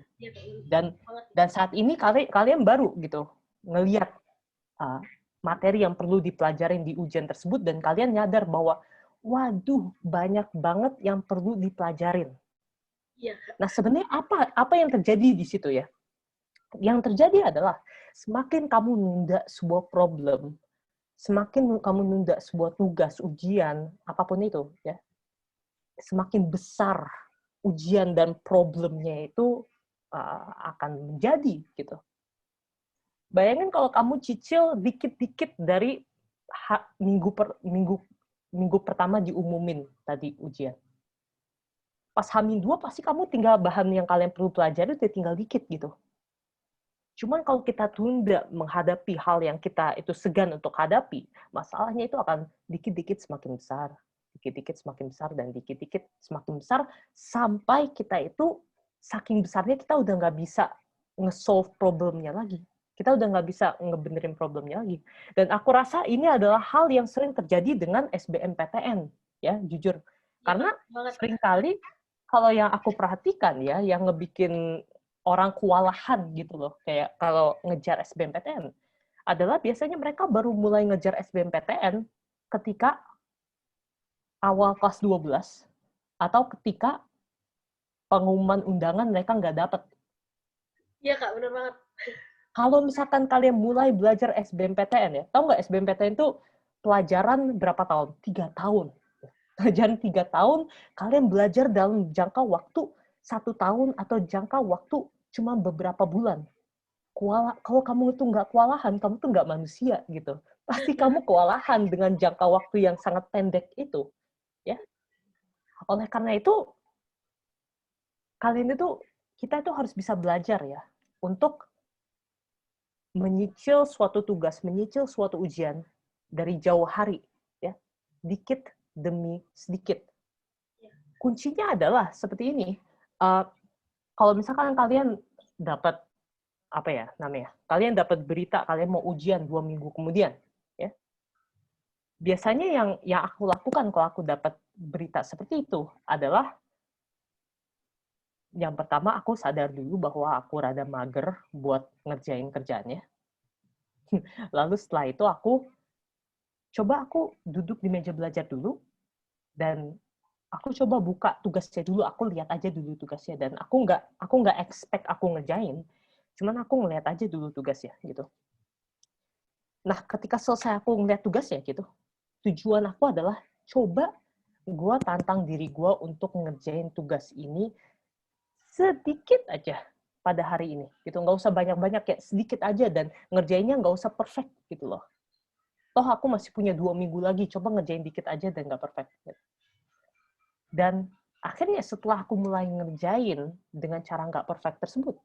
Dan saat ini kalian baru gitu ngelihat materi yang perlu dipelajarin di ujian tersebut, dan kalian nyadar bahwa waduh banyak banget yang perlu dipelajarin. Nah, sebenarnya apa yang terjadi di situ ya? Yang terjadi adalah semakin kamu nunda sebuah problem, semakin kamu nunda sebuah tugas, ujian, apapun itu ya, semakin besar ujian dan problemnya itu akan menjadi gitu. Bayangin kalau kamu cicil dikit-dikit dari minggu pertama diumumin tadi ujian. Pas H-2 pasti kamu tinggal bahan yang kalian perlu pelajari udah tinggal dikit gitu. Cuman kalau kita tunda menghadapi hal yang kita itu segan untuk hadapi, masalahnya itu akan dikit-dikit semakin besar, dikit-dikit semakin besar, dan dikit-dikit semakin besar, sampai kita itu saking besarnya kita udah nggak bisa nge-solve problemnya lagi. Kita udah nggak bisa ngebenerin problemnya lagi. Dan aku rasa ini adalah hal yang sering terjadi dengan SBMPTN, ya jujur. Karena seringkali kalau yang aku perhatikan ya, yang ngebikin orang kewalahan gitu loh, kayak kalau ngejar SBMPTN, adalah biasanya mereka baru mulai ngejar SBMPTN ketika awal kelas 12, atau ketika pengumuman undangan mereka nggak dapat Iya Kak, benar banget. Kalau misalkan kalian mulai belajar SBMPTN ya, tahu nggak SBMPTN itu pelajaran berapa tahun? 3 tahun. Pelajaran 3 tahun, kalian belajar dalam jangka waktu 1 tahun atau jangka waktu cuma beberapa bulan. Kalau kamu itu nggak kewalahan, kamu tuh nggak manusia gitu. Pasti kamu kewalahan dengan jangka waktu yang sangat pendek itu, ya. Oleh karena itu, kita itu harus bisa belajar ya untuk menyicil suatu tugas, menyicil suatu ujian dari jauh hari, ya, dikit demi sedikit. Kuncinya adalah seperti ini. Kalau misalkan kalian dapat apa ya namanya, kalian dapat berita kalian mau ujian 2 minggu kemudian, ya. Biasanya yang aku lakukan kalau aku dapat berita seperti itu adalah yang pertama aku sadar dulu bahwa aku rada mager buat ngerjain kerjaannya. Lalu setelah itu aku duduk di meja belajar dulu dan aku coba buka tugasnya dulu, aku lihat aja dulu tugasnya dan aku nggak expect aku ngerjain, cuman aku ngeliat aja dulu tugasnya gitu. Nah, ketika selesai aku ngeliat tugasnya gitu, tujuan aku adalah coba gue tantang diri gue untuk ngerjain tugas ini sedikit aja pada hari ini gitu, nggak usah banyak-banyak, kayak sedikit aja dan ngerjainnya nggak usah perfect gitu loh. Toh aku masih punya 2 minggu lagi, coba ngerjain dikit aja dan nggak perfect. Dan akhirnya setelah aku mulai ngerjain dengan cara nggak perfect tersebut,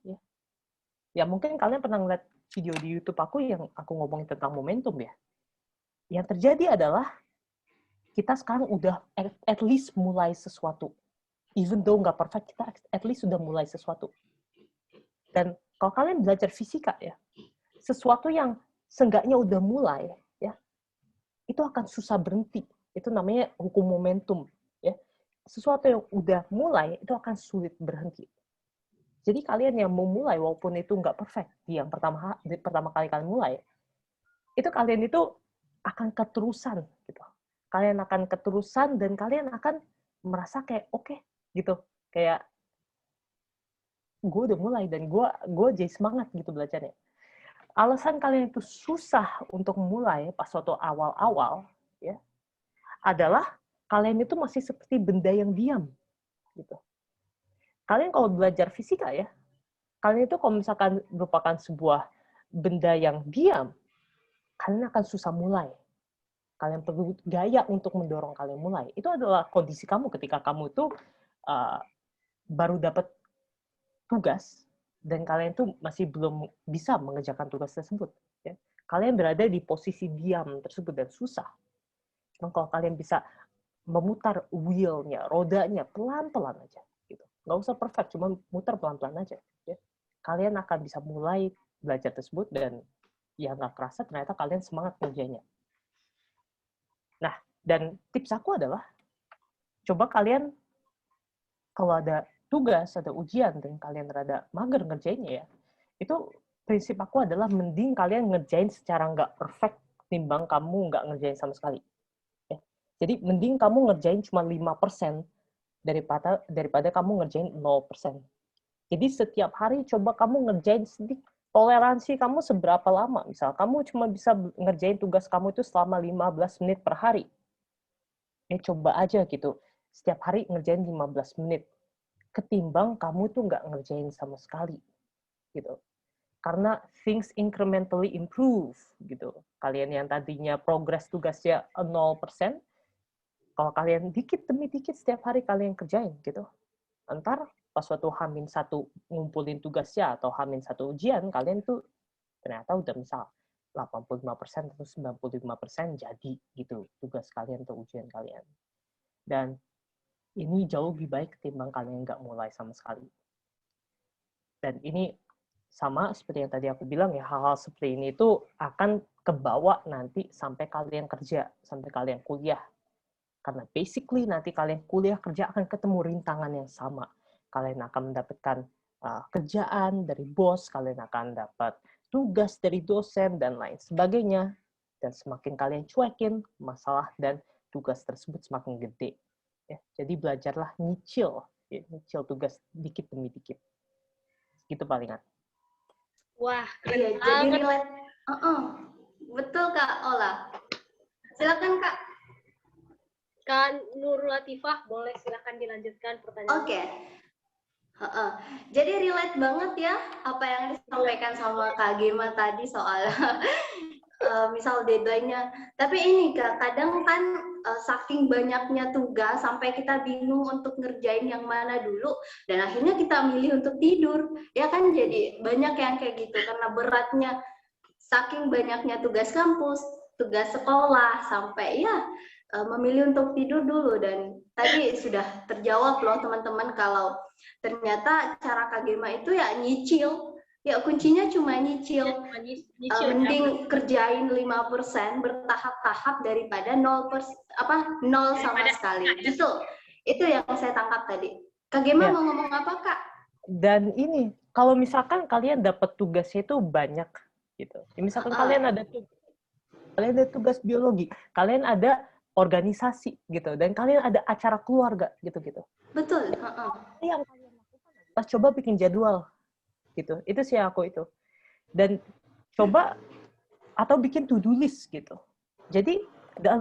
ya mungkin kalian pernah ngeliat video di YouTube aku yang aku ngomongin tentang momentum ya. Yang terjadi adalah kita sekarang udah at least mulai sesuatu. Even though nggak perfect, kita at least sudah mulai sesuatu. Dan kalau kalian belajar fisika ya, sesuatu yang seenggaknya udah mulai, ya, itu akan susah berhenti. Itu namanya hukum momentum. Ya. Sesuatu yang udah mulai, itu akan sulit berhenti. Jadi kalian yang mau mulai, walaupun itu nggak perfect, yang pertama kali kalian mulai, itu kalian itu akan keterusan. Gitu. Kalian akan keterusan dan kalian akan merasa kayak, oke, gitu. Kayak, gue udah mulai dan gue jadi semangat gitu belajarnya. Alasan kalian itu susah untuk mulai pas waktu awal-awal ya adalah kalian itu masih seperti benda yang diam gitu. Kalian kalau belajar fisika ya, kalian itu kalau misalkan merupakan sebuah benda yang diam, kalian akan susah mulai. Kalian perlu gaya untuk mendorong kalian mulai. Itu adalah kondisi kamu ketika kamu itu baru dapat tugas dan kalian tuh masih belum bisa mengerjakan tugas tersebut. Ya. Kalian berada di posisi diam tersebut dan susah. Cuma kalau kalian bisa memutar wheel-nya, rodanya pelan-pelan aja, gitu. Nggak usah perfect, cuma muter pelan-pelan aja. Ya. Kalian akan bisa mulai belajar tersebut dan ya nggak kerasa ternyata kalian semangat ngerjainnya. Nah, dan tips aku adalah coba kalian kalau ada tugas, ada ujian, dan kalian rada mager ngerjainnya ya, itu prinsip aku adalah mending kalian ngerjain secara nggak perfect timbang kamu nggak ngerjain sama sekali. Ya. Jadi mending kamu ngerjain cuma 5% daripada kamu ngerjain 0%. Jadi setiap hari coba kamu ngerjain sedikit. Toleransi kamu seberapa lama? Misal kamu cuma bisa ngerjain tugas kamu itu selama 15 menit per hari. Ya coba aja gitu. Setiap hari ngerjain 15 menit. Ketimbang kamu tuh nggak ngerjain sama sekali. Gitu. Karena things incrementally improve. Gitu. Kalian yang tadinya progres tugasnya 0%, kalau kalian dikit demi dikit setiap hari kalian kerjain gitu. Ntar pas suatu H-1 ngumpulin tugasnya atau H-1 ujian, kalian tuh ternyata udah misal 85% atau 95% jadi gitu tugas kalian atau ujian kalian. Dan ini jauh lebih baik ketimbang kalian nggak mulai sama sekali. Dan ini sama seperti yang tadi aku bilang ya, hal-hal seperti ini itu akan kebawa nanti sampai kalian kerja, sampai kalian kuliah. Karena basically nanti kalian kuliah kerja akan ketemu rintangan yang sama. Kalian akan mendapatkan kerjaan dari bos, kalian akan dapat tugas dari dosen, dan lain sebagainya. Dan semakin kalian cuekin, masalah dan tugas tersebut semakin gede. Ya, jadi belajarlah nyicil, ya, nyicil tugas dikit demi dikit. Gitu palingan. Wah, keren Iya, jadi banget. relate. Betul Kak Ola. Silakan Kak. Kak Nur Latifah, boleh silakan dilanjutkan pertanyaan. Oke. Jadi relate banget ya apa yang disampaikan sama Kak Gema tadi soal misal deadline-nya. Tapi ini Kak, kadang kan saking banyaknya tugas sampai kita bingung untuk ngerjain yang mana dulu dan akhirnya kita milih untuk tidur. Ya kan jadi banyak yang kayak gitu karena beratnya saking banyaknya tugas kampus, tugas sekolah sampai ya memilih untuk tidur dulu. Dan tadi sudah terjawab loh teman-teman kalau ternyata cara Kak Gema itu ya nyicil. Ya kuncinya cuma nyicil. Mending kerjain 5% bertahap-tahap daripada 0 sama sekali. Itu yang saya tangkap tadi. Kak Gema mau ngomong apa Kak? Dan ini, kalau misalkan kalian dapat tugasnya itu banyak, gitu. Misalkan kalian ada tugas biologi, kalian ada organisasi, gitu, dan kalian ada acara keluarga, gitu-gitu. Betul. Yang kalian lakukan adalah coba bikin jadwal, gitu. Itu sih aku itu. Dan coba atau bikin to-do list, gitu. Jadi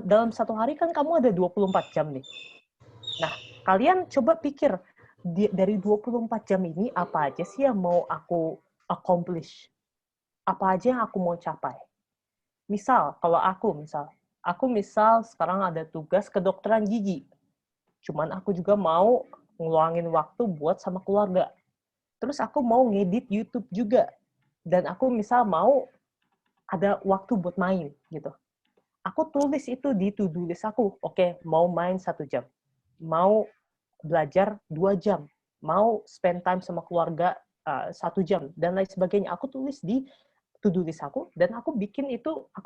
dalam satu hari kan kamu ada 24 jam nih. Nah, kalian coba pikir dari 24 jam ini apa aja sih yang mau aku accomplish? Apa aja yang aku mau capai? Misal, kalau aku sekarang ada tugas kedokteran gigi. Cuman aku juga mau ngeluangin waktu buat sama keluarga. Terus aku mau ngedit YouTube juga. Dan aku mau ada waktu buat main gitu. Aku tulis itu di to-do list aku. Oke, mau main 1 jam. Mau belajar 2 jam, mau spend time sama keluarga 1 jam, dan lain sebagainya. Aku tulis di to-do list aku, dan aku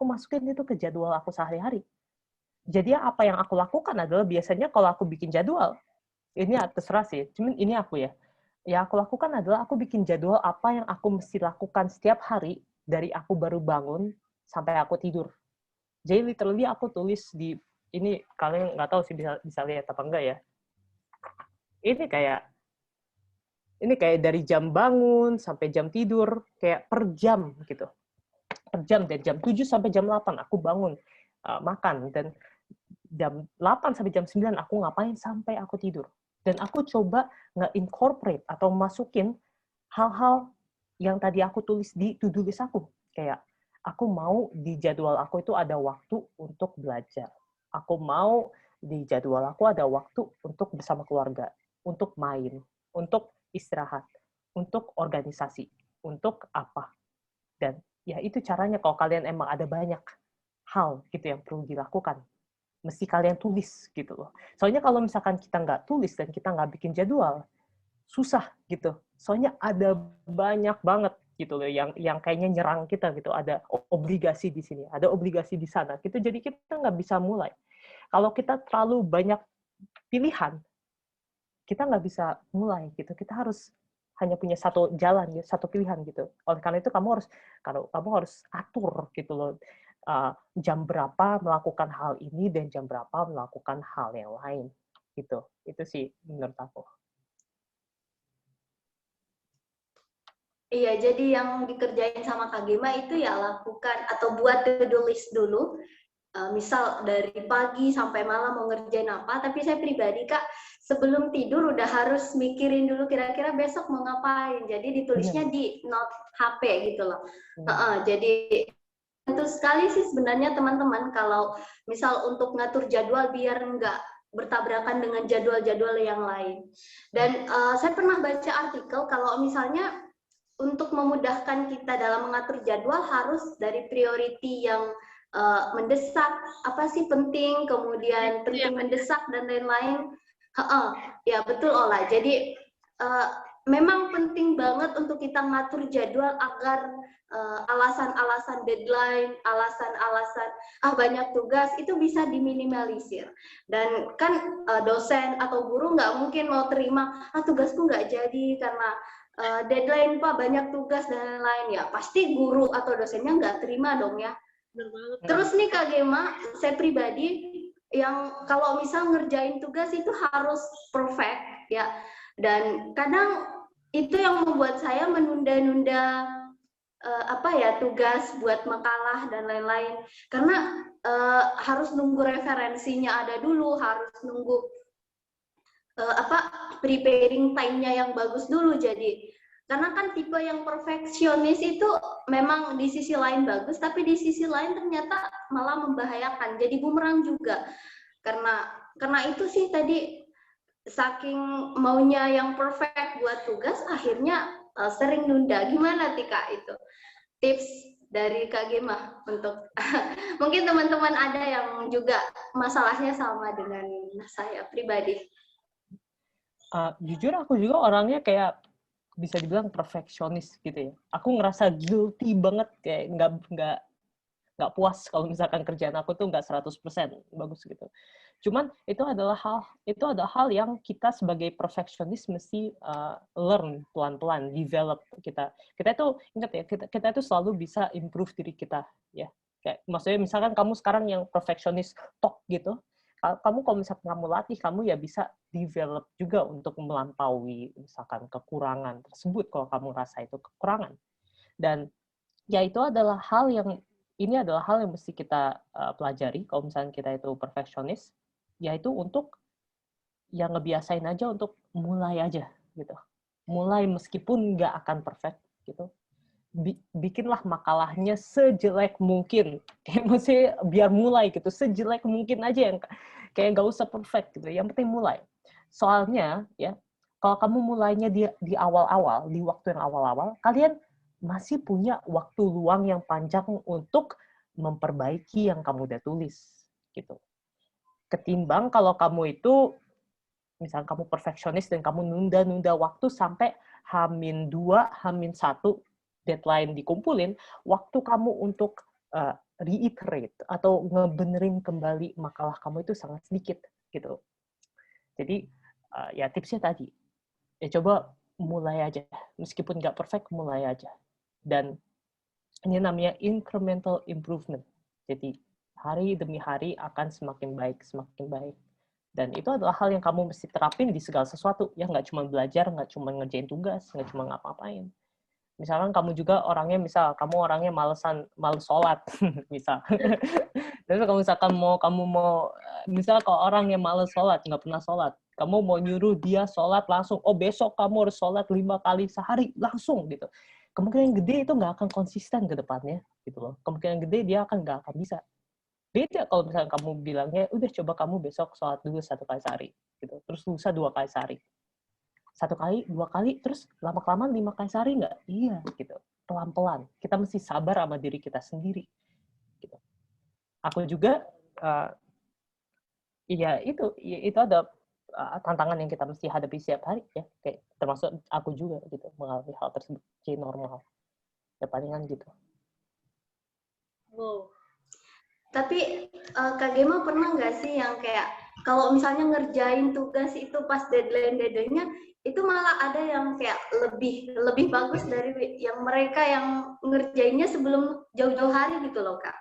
masukin itu ke jadwal aku sehari-hari. Jadi apa yang aku lakukan adalah biasanya kalau aku bikin jadwal, ini terserah sih, cuman ini aku ya. Yang aku lakukan adalah aku bikin jadwal apa yang aku mesti lakukan setiap hari, dari aku baru bangun sampai aku tidur. Jadi literally aku tulis di, ini kalian nggak tahu sih bisa lihat apa enggak ya. Ini kayak dari jam bangun sampai jam tidur, kayak per jam gitu. Per jam, dari jam 7 sampai jam 8 aku bangun, makan, dan jam 8 sampai jam 9 aku ngapain sampai aku tidur. Dan aku coba nge-incorporate atau masukin hal-hal yang tadi aku tulis di to-do list aku. Kayak aku mau di jadwal aku itu ada waktu untuk belajar. Aku mau di jadwal aku ada waktu untuk bersama keluarga, untuk main, untuk istirahat, untuk organisasi, untuk apa. Dan ya itu caranya kalau kalian emang ada banyak hal gitu yang perlu dilakukan. Mesti kalian tulis gitu loh. Soalnya kalau misalkan kita nggak tulis dan kita nggak bikin jadwal, susah gitu. Soalnya ada banyak banget gitu loh yang kayaknya nyerang kita gitu. Ada obligasi di sini, ada obligasi di sana. Gitu. Jadi kita nggak bisa mulai. Kalau kita terlalu banyak pilihan, kita nggak bisa mulai gitu. Kita harus hanya punya satu jalan, satu pilihan gitu. Oleh karena itu kamu harus atur gitu loh. Jam berapa melakukan hal ini dan jam berapa melakukan hal yang lain gitu. Itu sih menurut aku. Iya, jadi yang dikerjain sama Kak Gema itu ya lakukan atau buat to-do list dulu. Misal dari pagi sampai malam mau ngerjain apa, tapi saya pribadi Kak, sebelum tidur udah harus mikirin dulu kira-kira besok mau ngapain. Jadi ditulisnya di note HP gitu loh. Jadi tentu sekali sih sebenarnya teman-teman kalau misal untuk ngatur jadwal biar nggak bertabrakan dengan jadwal-jadwal yang lain. Dan saya pernah baca artikel kalau misalnya untuk memudahkan kita dalam mengatur jadwal harus dari priority yang mendesak, apa sih penting, kemudian penting mendesak dan lain-lain. Ya betul Ola. Jadi memang penting banget untuk kita ngatur jadwal agar alasan-alasan deadline, alasan-alasan banyak tugas itu bisa diminimalisir. Dan kan dosen atau guru nggak mungkin mau terima tugasku nggak jadi karena deadline Pak banyak tugas dan lain-lain. Ya pasti guru atau dosennya nggak terima dong ya. Terus nih Kak Gema, saya pribadi yang kalau misal ngerjain tugas itu harus perfect ya. Dan kadang itu yang membuat saya menunda-nunda tugas buat makalah dan lain-lain. Karena harus nunggu referensinya ada dulu, harus nunggu preparing time-nya yang bagus dulu. Jadi karena kan tipe yang perfeksionis itu memang di sisi lain bagus, tapi di sisi lain ternyata malah membahayakan. Jadi bumerang juga. Karena itu sih tadi saking maunya yang perfect buat tugas, akhirnya sering nunda. Gimana Tika itu? Tips dari Kak Gema untuk mungkin teman-teman ada yang juga masalahnya sama dengan saya pribadi. Jujur aku juga orangnya kayak bisa dibilang perfeksionis gitu ya. Aku ngerasa guilty banget, kayak nggak puas kalau misalkan kerjaan aku tuh nggak 100% bagus gitu. Cuman itu adalah hal yang kita sebagai perfeksionis mesti learn pelan-pelan, develop kita. Kita itu ingat ya, kita itu selalu bisa improve diri kita ya. Kayak maksudnya misalkan kamu sekarang yang perfeksionis tok gitu, kamu kalau misalkan kamu latih, kamu ya bisa develop juga untuk melampaui misalkan kekurangan tersebut kalau kamu rasa itu kekurangan. Dan ya itu adalah hal yang mesti kita pelajari kalau misalnya kita itu perfeksionis, yaitu untuk yang ngebiasain aja untuk mulai aja gitu. Mulai meskipun nggak akan perfect gitu. Bikinlah makalahnya sejelek mungkin. Kayak maksudnya biar mulai gitu, sejelek mungkin aja, yang kayak nggak usah perfect gitu. Yang penting mulai. Soalnya ya, kalau kamu mulainya di awal-awal, di waktu yang awal-awal, kalian masih punya waktu luang yang panjang untuk memperbaiki yang kamu udah tulis gitu. Ketimbang kalau kamu itu misalnya kamu perfeksionis dan kamu nunda-nunda waktu sampai H-2, H-1 deadline dikumpulin, waktu kamu untuk reiterate atau ngebenerin kembali makalah kamu itu sangat sedikit gitu. Jadi ya tipsnya tadi, ya coba mulai aja, meskipun nggak perfect, mulai aja. Dan ini namanya incremental improvement. Jadi hari demi hari akan semakin baik, semakin baik. Dan itu adalah hal yang kamu mesti terapin di segala sesuatu. Ya nggak cuma belajar, nggak cuma ngerjain tugas, nggak cuma ngapa-ngapain. Misalkan kamu juga orangnya, kamu orangnya males sholat, misal. Terus kalau misalkan misal kalau orang yang males sholat, nggak pernah sholat, kamu mau nyuruh dia sholat langsung, besok kamu harus sholat 5 kali sehari, langsung gitu. Kemungkinan gede itu nggak akan konsisten ke depannya, gitu loh. Kemungkinan gede dia nggak akan bisa. Beda kalau misalnya kamu bilangnya, udah coba kamu besok sholat dulu 1 kali sehari, gitu. Terus lusa 2 kali sehari. 1 kali, 2 kali, terus lama-kelamaan 5 kali sehari nggak? Iya, gitu. Pelan-pelan. Kita mesti sabar sama diri kita sendiri. Gitu. Aku juga, itu ada tantangan yang kita mesti hadapi setiap hari, ya. Kayak termasuk aku juga, gitu, mengalami hal tersebut. Jadi normal. Ya palingan gitu. Wow. Tapi Kak Gema pernah nggak sih yang kayak kalau misalnya ngerjain tugas itu pas deadline-nya itu malah ada yang kayak lebih bagus dari yang mereka yang ngerjainnya sebelum jauh-jauh hari gitu loh Kak.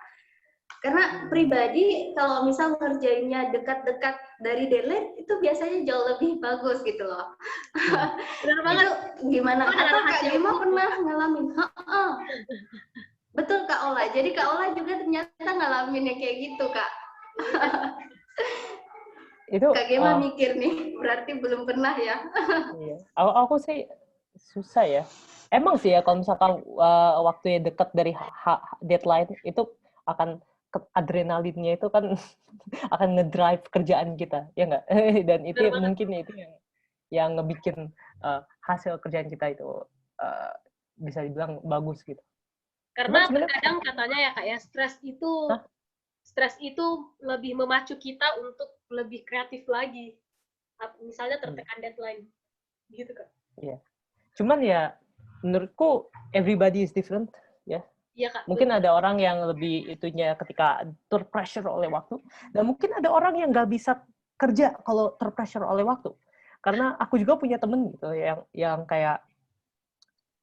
Karena pribadi kalau misal ngerjainnya dekat-dekat dari deadline itu biasanya jauh lebih bagus gitu loh. Benar banget. Gimana? Atau Kak Gema pernah ngalamin? Betul Kak Ola. Jadi Kak Ola juga ternyata ngalaminnya kayak gitu Kak. Itu Kak Gema mikir nih, berarti belum pernah ya? Iya. Aku sih susah ya. Emang sih ya kalau misalkan waktunya dekat dari deadline itu akan adrenalinnya itu kan akan ngedrive kerjaan kita, ya nggak? Dan itu mungkin itu yang ngebikin hasil kerjaan kita itu bisa dibilang bagus gitu. Karena kadang katanya ya Kak ya, stres itu lebih memacu kita untuk lebih kreatif lagi. Misalnya tertekan deadline. Gitu Kak. Iya. Cuman ya menurutku everybody is different ya. Iya Kak. Mungkin ada orang yang lebih itunya ketika terpressure oleh waktu, dan mungkin ada orang yang nggak bisa kerja kalau terpressure oleh waktu. Karena aku juga punya temen gitu yang kayak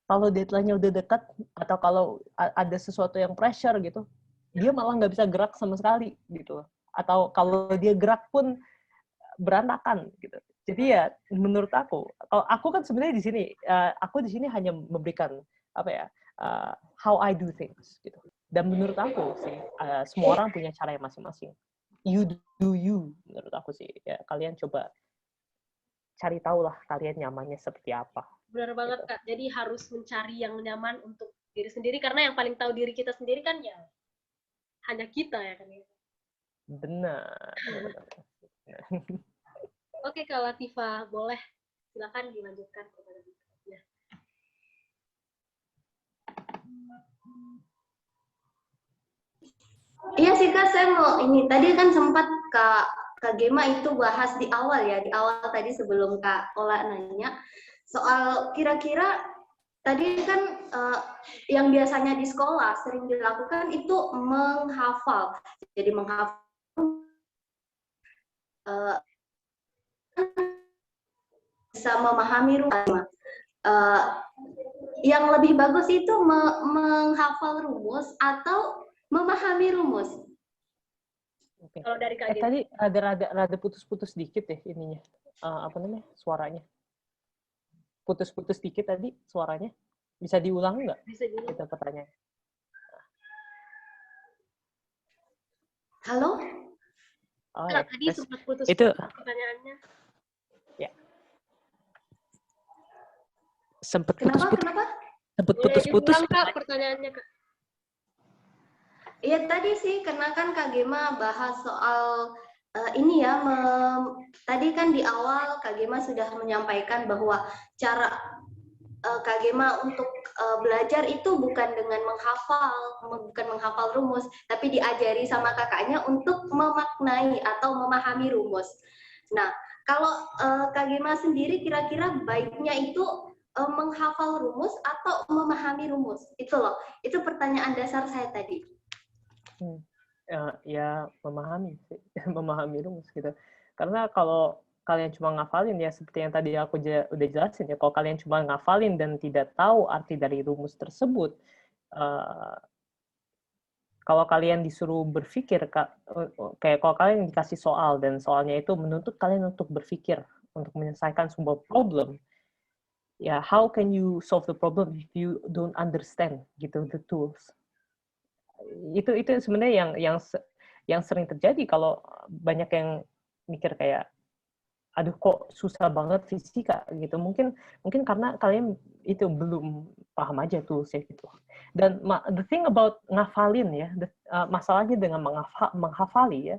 kalau deadline-nya udah dekat atau kalau ada sesuatu yang pressure gitu, dia malah nggak bisa gerak sama sekali gitu. Atau kalau dia gerak pun berantakan gitu. Jadi ya menurut aku, kalau aku kan sebenarnya di sini, aku di sini hanya memberikan how I do things gitu. Dan menurut aku sih semua orang punya cara yang masing-masing. You do you, menurut aku sih. Ya, kalian coba cari tahu lah kalian nyamannya seperti apa. Benar banget, gitu. Kak. Jadi harus mencari yang nyaman untuk diri sendiri, karena yang paling tahu diri kita sendiri kan ya hanya kita ya kan. Benar. Oke, Kak Latifah, boleh silakan dilanjutkan kepada berikutnya. Iya sih Kak, saya mau ini tadi kan sempat Kak Gema itu bahas di awal ya, di awal tadi sebelum Kak Ola nanya soal kira-kira tadi kan yang biasanya di sekolah sering dilakukan itu menghafal. Jadi menghafal bisa memahami rumus. Yang lebih bagus itu menghafal rumus atau memahami rumus. Okay. Kalau dari Kak tadi rada putus-putus dikit deh ininya. Apa namanya? Suaranya. Putus-putus dikit tadi suaranya. Bisa diulang nggak? Bisa diulang. Itu pertanyaan. Halo? Oh, ya. Tadi sempat putus itu pertanyaannya. Ya. Sempat putus-putus. Kenapa? Sempat putus-putus. Kak, pertanyaannya, Kak. Iya tadi sih, karena kan Kak Gema bahas soal ini ya, tadi kan di awal Kak Gema sudah menyampaikan bahwa cara Kak Gema untuk belajar itu bukan dengan bukan menghafal rumus, tapi diajari sama kakaknya untuk memaknai atau memahami rumus. Nah, kalau Kak Gema sendiri kira-kira baiknya itu menghafal rumus atau memahami rumus? Itu loh, itu pertanyaan dasar saya tadi. Ya memahami memahami rumus gitu. Karena kalau kalian cuma ngafalin ya seperti yang tadi aku udah jelasin ya, kalau kalian cuma ngafalin dan tidak tahu arti dari rumus tersebut, kalau kalian disuruh berpikir kayak kalau kalian dikasih soal dan soalnya itu menuntut kalian untuk berpikir untuk menyelesaikan sebuah problem, ya how can you solve the problem if you don't understand gitu the tools. Itu sebenarnya yang sering terjadi kalau banyak yang mikir kayak aduh kok susah banget fisika gitu, mungkin karena kalian itu belum paham aja toolsnya gitu. Dan the thing about ngafalin ya, masalahnya dengan menghafali ya,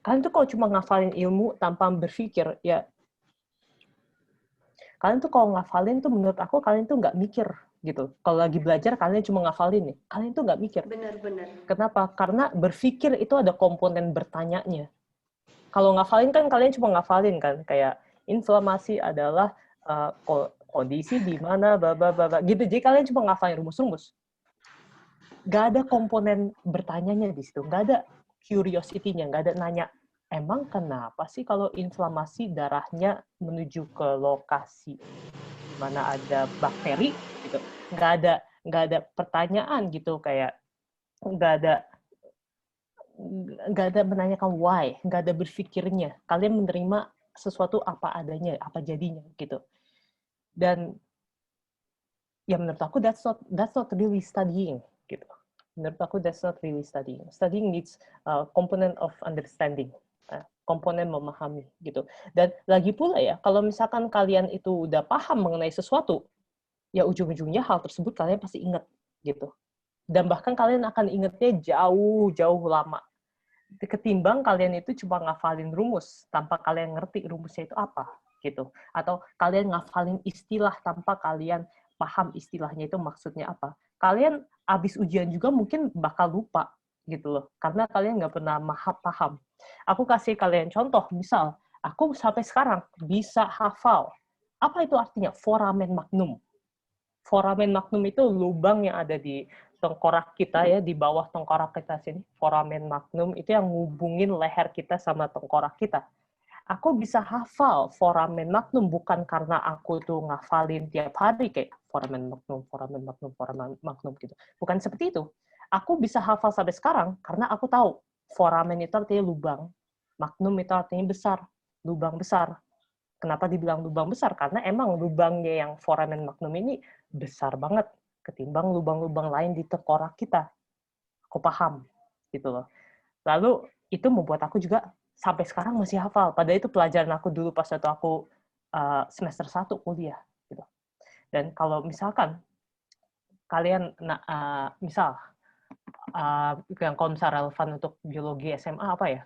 kalian tuh kalau cuma ngafalin ilmu tanpa berpikir ya, kalian tuh kalau ngafalin tuh menurut aku kalian tuh nggak mikir gitu. Kalau lagi belajar kalian cuma ngafalin nih, kalian tuh nggak mikir. Benar-benar. Kenapa? Karena berpikir itu ada komponen bertanyanya. Kalau ngafalin kan kalian cuma ngafalin kan, kayak inflamasi adalah kondisi di mana gitu. Jadi kalian cuma ngafalin rumus-rumus. Gak ada komponen bertanyanya di situ, gak ada curiosity-nya, gak ada nanya, emang kenapa sih kalau inflamasi darahnya menuju ke lokasi mana ada bakteri gitu, nggak ada pertanyaan gitu, kayak nggak ada menanyakan why, nggak ada berpikirnya, kalian menerima sesuatu apa adanya, apa jadinya gitu. Dan ya menurut aku that's not really studying gitu. Menurut aku that's not really studying. Studying needs component of understanding, komponen memahami gitu. Dan lagi pula ya, kalau misalkan kalian itu udah paham mengenai sesuatu, ya ujung-ujungnya hal tersebut kalian pasti ingat gitu. Dan bahkan kalian akan ingatnya jauh lama. Ketimbang kalian itu cuma ngafalin rumus tanpa kalian ngerti rumusnya itu apa gitu. Atau kalian ngafalin istilah tanpa kalian paham istilahnya itu maksudnya apa. Kalian abis ujian juga mungkin bakal lupa gitu loh. Karena kalian nggak pernah paham. Aku kasih kalian contoh, misal, aku sampai sekarang bisa hafal. Apa itu artinya? Foramen magnum. Foramen magnum itu lubang yang ada di tengkorak kita ya, di bawah tengkorak kita sini. Foramen magnum itu yang ngubungin leher kita sama tengkorak kita. Aku bisa hafal foramen magnum bukan karena aku tuh ngafalin tiap hari kayak foramen magnum gitu. Bukan seperti itu. Aku bisa hafal sampai sekarang karena aku tahu foramen itu artinya lubang, magnum itu artinya besar, lubang besar. Kenapa dibilang lubang besar? Karena emang lubangnya yang foramen magnum ini besar banget. ketimbang lubang-lubang lain di tengkorak kita. Aku paham, gitu loh. Lalu itu membuat aku juga sampai sekarang masih hafal. Padahal itu pelajaran aku dulu pas waktu aku semester 1 kuliah. Gitu. Dan kalau misalkan kalian, misal, yang kalau misalnya relevan untuk biologi SMA apa ya?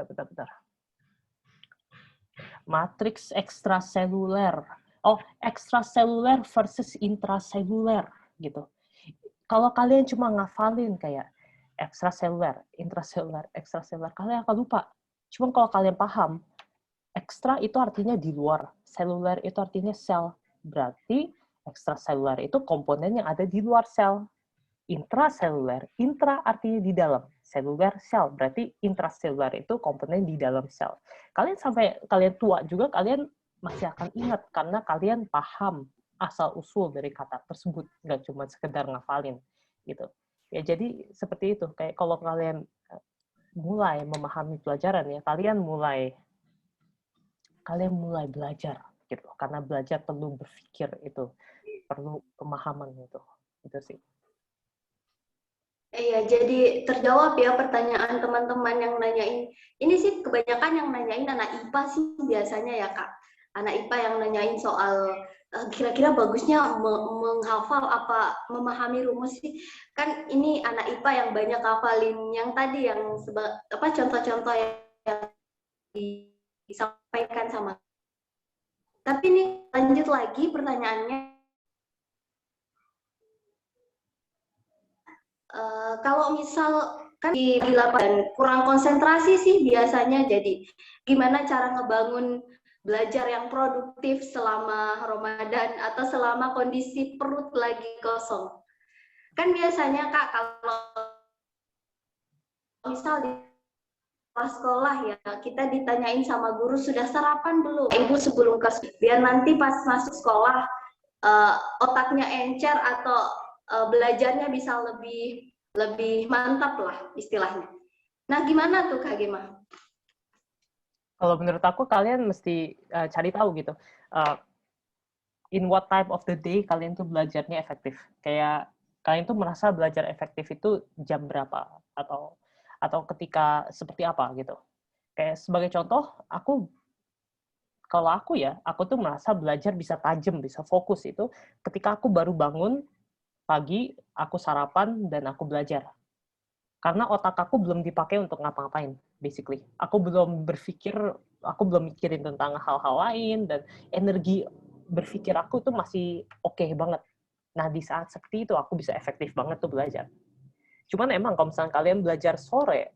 Bentar. Matriks ekstraseluler. Oh, ekstraseluler versus intraseluler gitu. Kalau kalian cuma ngafalin kayak ekstraseluler, intraseluler, ekstraseluler, kalian akan lupa. Cuma kalau kalian paham, ekstra itu artinya di luar, seluler itu artinya sel. Berarti ekstraseluler itu komponen yang ada di luar sel. Intraseluler, intra artinya di dalam, seluler sel, berarti intraseluler itu komponen di dalam sel. Kalian sampai kalian tua juga kalian masih akan ingat karena kalian paham asal usul dari kata tersebut, nggak cuma sekedar ngafalin gitu. Ya jadi seperti itu. Kayak kalau kalian mulai memahami pelajaran ya, kalian mulai belajar gitu. Karena belajar perlu berpikir itu, perlu pemahaman itu sih. Iya, jadi terjawab ya pertanyaan teman-teman yang nanyain. Ini sih kebanyakan yang nanyain anak IPA sih biasanya ya, Kak. Anak IPA yang nanyain soal kira-kira bagusnya menghafal apa memahami rumus sih. Kan ini anak IPA yang banyak hafalin yang tadi yang contoh-contoh yang disampaikan sama. Tapi nih lanjut lagi pertanyaannya. Kalau misal kan di lapangan kurang konsentrasi sih biasanya, jadi gimana cara ngebangun belajar yang produktif selama Ramadan atau selama kondisi perut lagi kosong? Kan biasanya Kak, kalau misal di sekolah ya, kita ditanyain sama guru sudah sarapan belum? Ibu sebelum biar nanti pas masuk sekolah otaknya encer atau belajarnya bisa lebih mantap lah istilahnya. Nah, gimana tuh Kak Gema? Kalau menurut aku kalian mesti cari tahu gitu. In what time of the day kalian tuh belajarnya efektif. Kayak kalian tuh merasa belajar efektif itu jam berapa atau ketika seperti apa gitu. Kayak sebagai contoh, kalau aku tuh merasa belajar bisa tajam, bisa fokus itu ketika aku baru bangun pagi, aku sarapan, dan aku belajar. Karena otak aku belum dipakai untuk ngapa-ngapain, basically. Aku belum mikirin tentang hal-hal lain, dan energi berpikir aku tuh masih oke banget. Nah, di saat seperti itu, aku bisa efektif banget tuh belajar. Cuman emang kalau misalnya kalian belajar sore,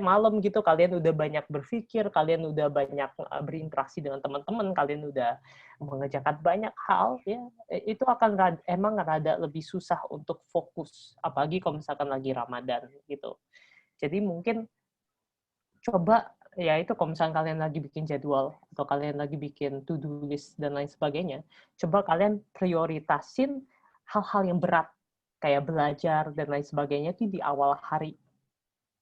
malam gitu, kalian udah banyak berpikir, kalian udah banyak berinteraksi dengan teman-teman, kalian udah mengerjakan banyak hal, ya itu akan emang rada lebih susah untuk fokus, apalagi kalau misalkan lagi Ramadan gitu. Jadi mungkin coba ya itu kalau misalkan kalian lagi bikin jadwal atau kalian lagi bikin to-do list dan lain sebagainya, coba kalian prioritasin hal-hal yang berat kayak belajar dan lain sebagainya itu di awal hari.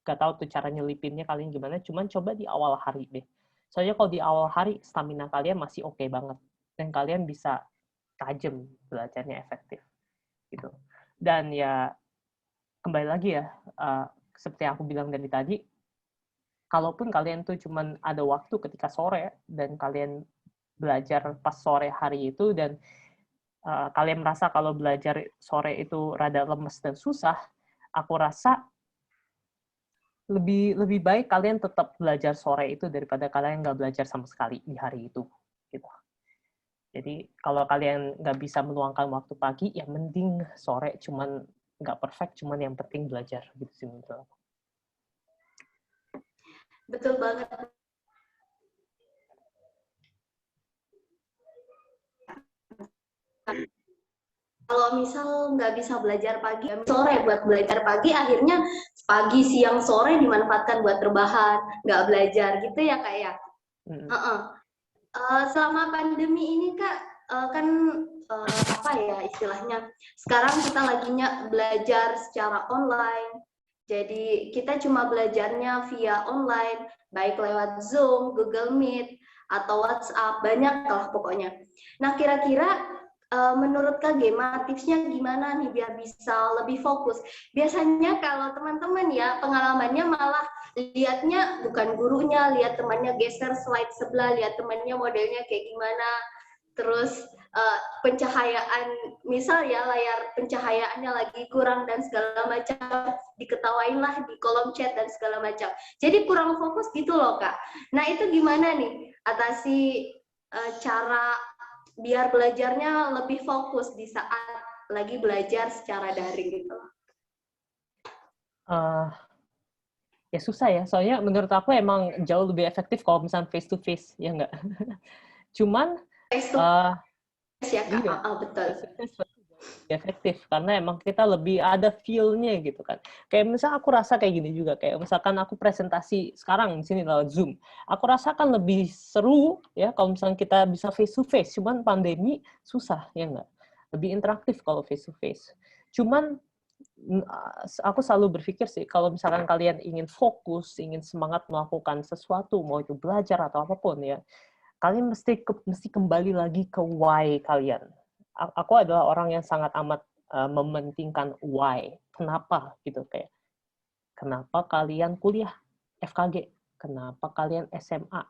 Gak tahu tuh cara nyelipinnya kalian gimana, cuman coba di awal hari deh. Soalnya kalau di awal hari, stamina kalian masih oke banget. Dan kalian bisa tajam belajarnya efektif. Gitu. Dan ya, kembali lagi ya, seperti yang aku bilang dari tadi, kalaupun kalian tuh cuman ada waktu ketika sore, dan kalian belajar pas sore hari itu, dan kalian merasa kalau belajar sore itu rada lemes dan susah, aku rasa lebih baik kalian tetap belajar sore itu daripada kalian nggak belajar sama sekali di hari itu. Gitu. Jadi kalau kalian nggak bisa meluangkan waktu pagi, ya mending sore, cuman nggak perfect, cuman yang penting belajar gitu sih menurut aku. Betul banget. Kalau misal nggak bisa belajar pagi, sore buat belajar pagi, akhirnya pagi, siang, sore dimanfaatkan buat rebahan, nggak belajar gitu ya Kak ya? Selama pandemi ini Kak, kan apa ya istilahnya, sekarang kita lagi belajar secara online, jadi kita cuma belajarnya via online, baik lewat Zoom, Google Meet, atau WhatsApp, banyak lah pokoknya. Nah kira-kira menurut Kak Gema, tipsnya gimana nih biar bisa lebih fokus? Biasanya kalau teman-teman ya, pengalamannya malah lihatnya bukan gurunya, lihat temannya geser slide sebelah, lihat temannya modelnya kayak gimana, terus pencahayaan, misal ya layar pencahayaannya lagi kurang dan segala macam, diketawain lah di kolom chat dan segala macam. Jadi kurang fokus gitu loh Kak. Nah itu gimana nih atasi cara biar belajarnya lebih fokus di saat lagi belajar secara daring gitu. Ya susah ya, soalnya menurut aku emang jauh lebih efektif kalau misalnya face to face, ya nggak? Cuman Face to face ya Kak, iya, betul. face to face lebih efektif karena emang kita lebih ada feel-nya gitu kan. Kayak misalnya aku rasa kayak gini juga, kayak misalkan aku presentasi sekarang di sini lewat Zoom, aku rasakan lebih seru ya kalau misalnya kita bisa face to face. Cuman pandemi susah ya nggak? Lebih interaktif kalau face to face. Cuman aku selalu berpikir sih, kalau misalkan kalian ingin fokus, ingin semangat melakukan sesuatu, mau itu belajar atau apapun ya, kalian mesti kembali lagi ke why kalian. Aku adalah orang yang sangat amat mementingkan why. Kenapa gitu, kayak kenapa kalian kuliah FKG, kenapa kalian SMA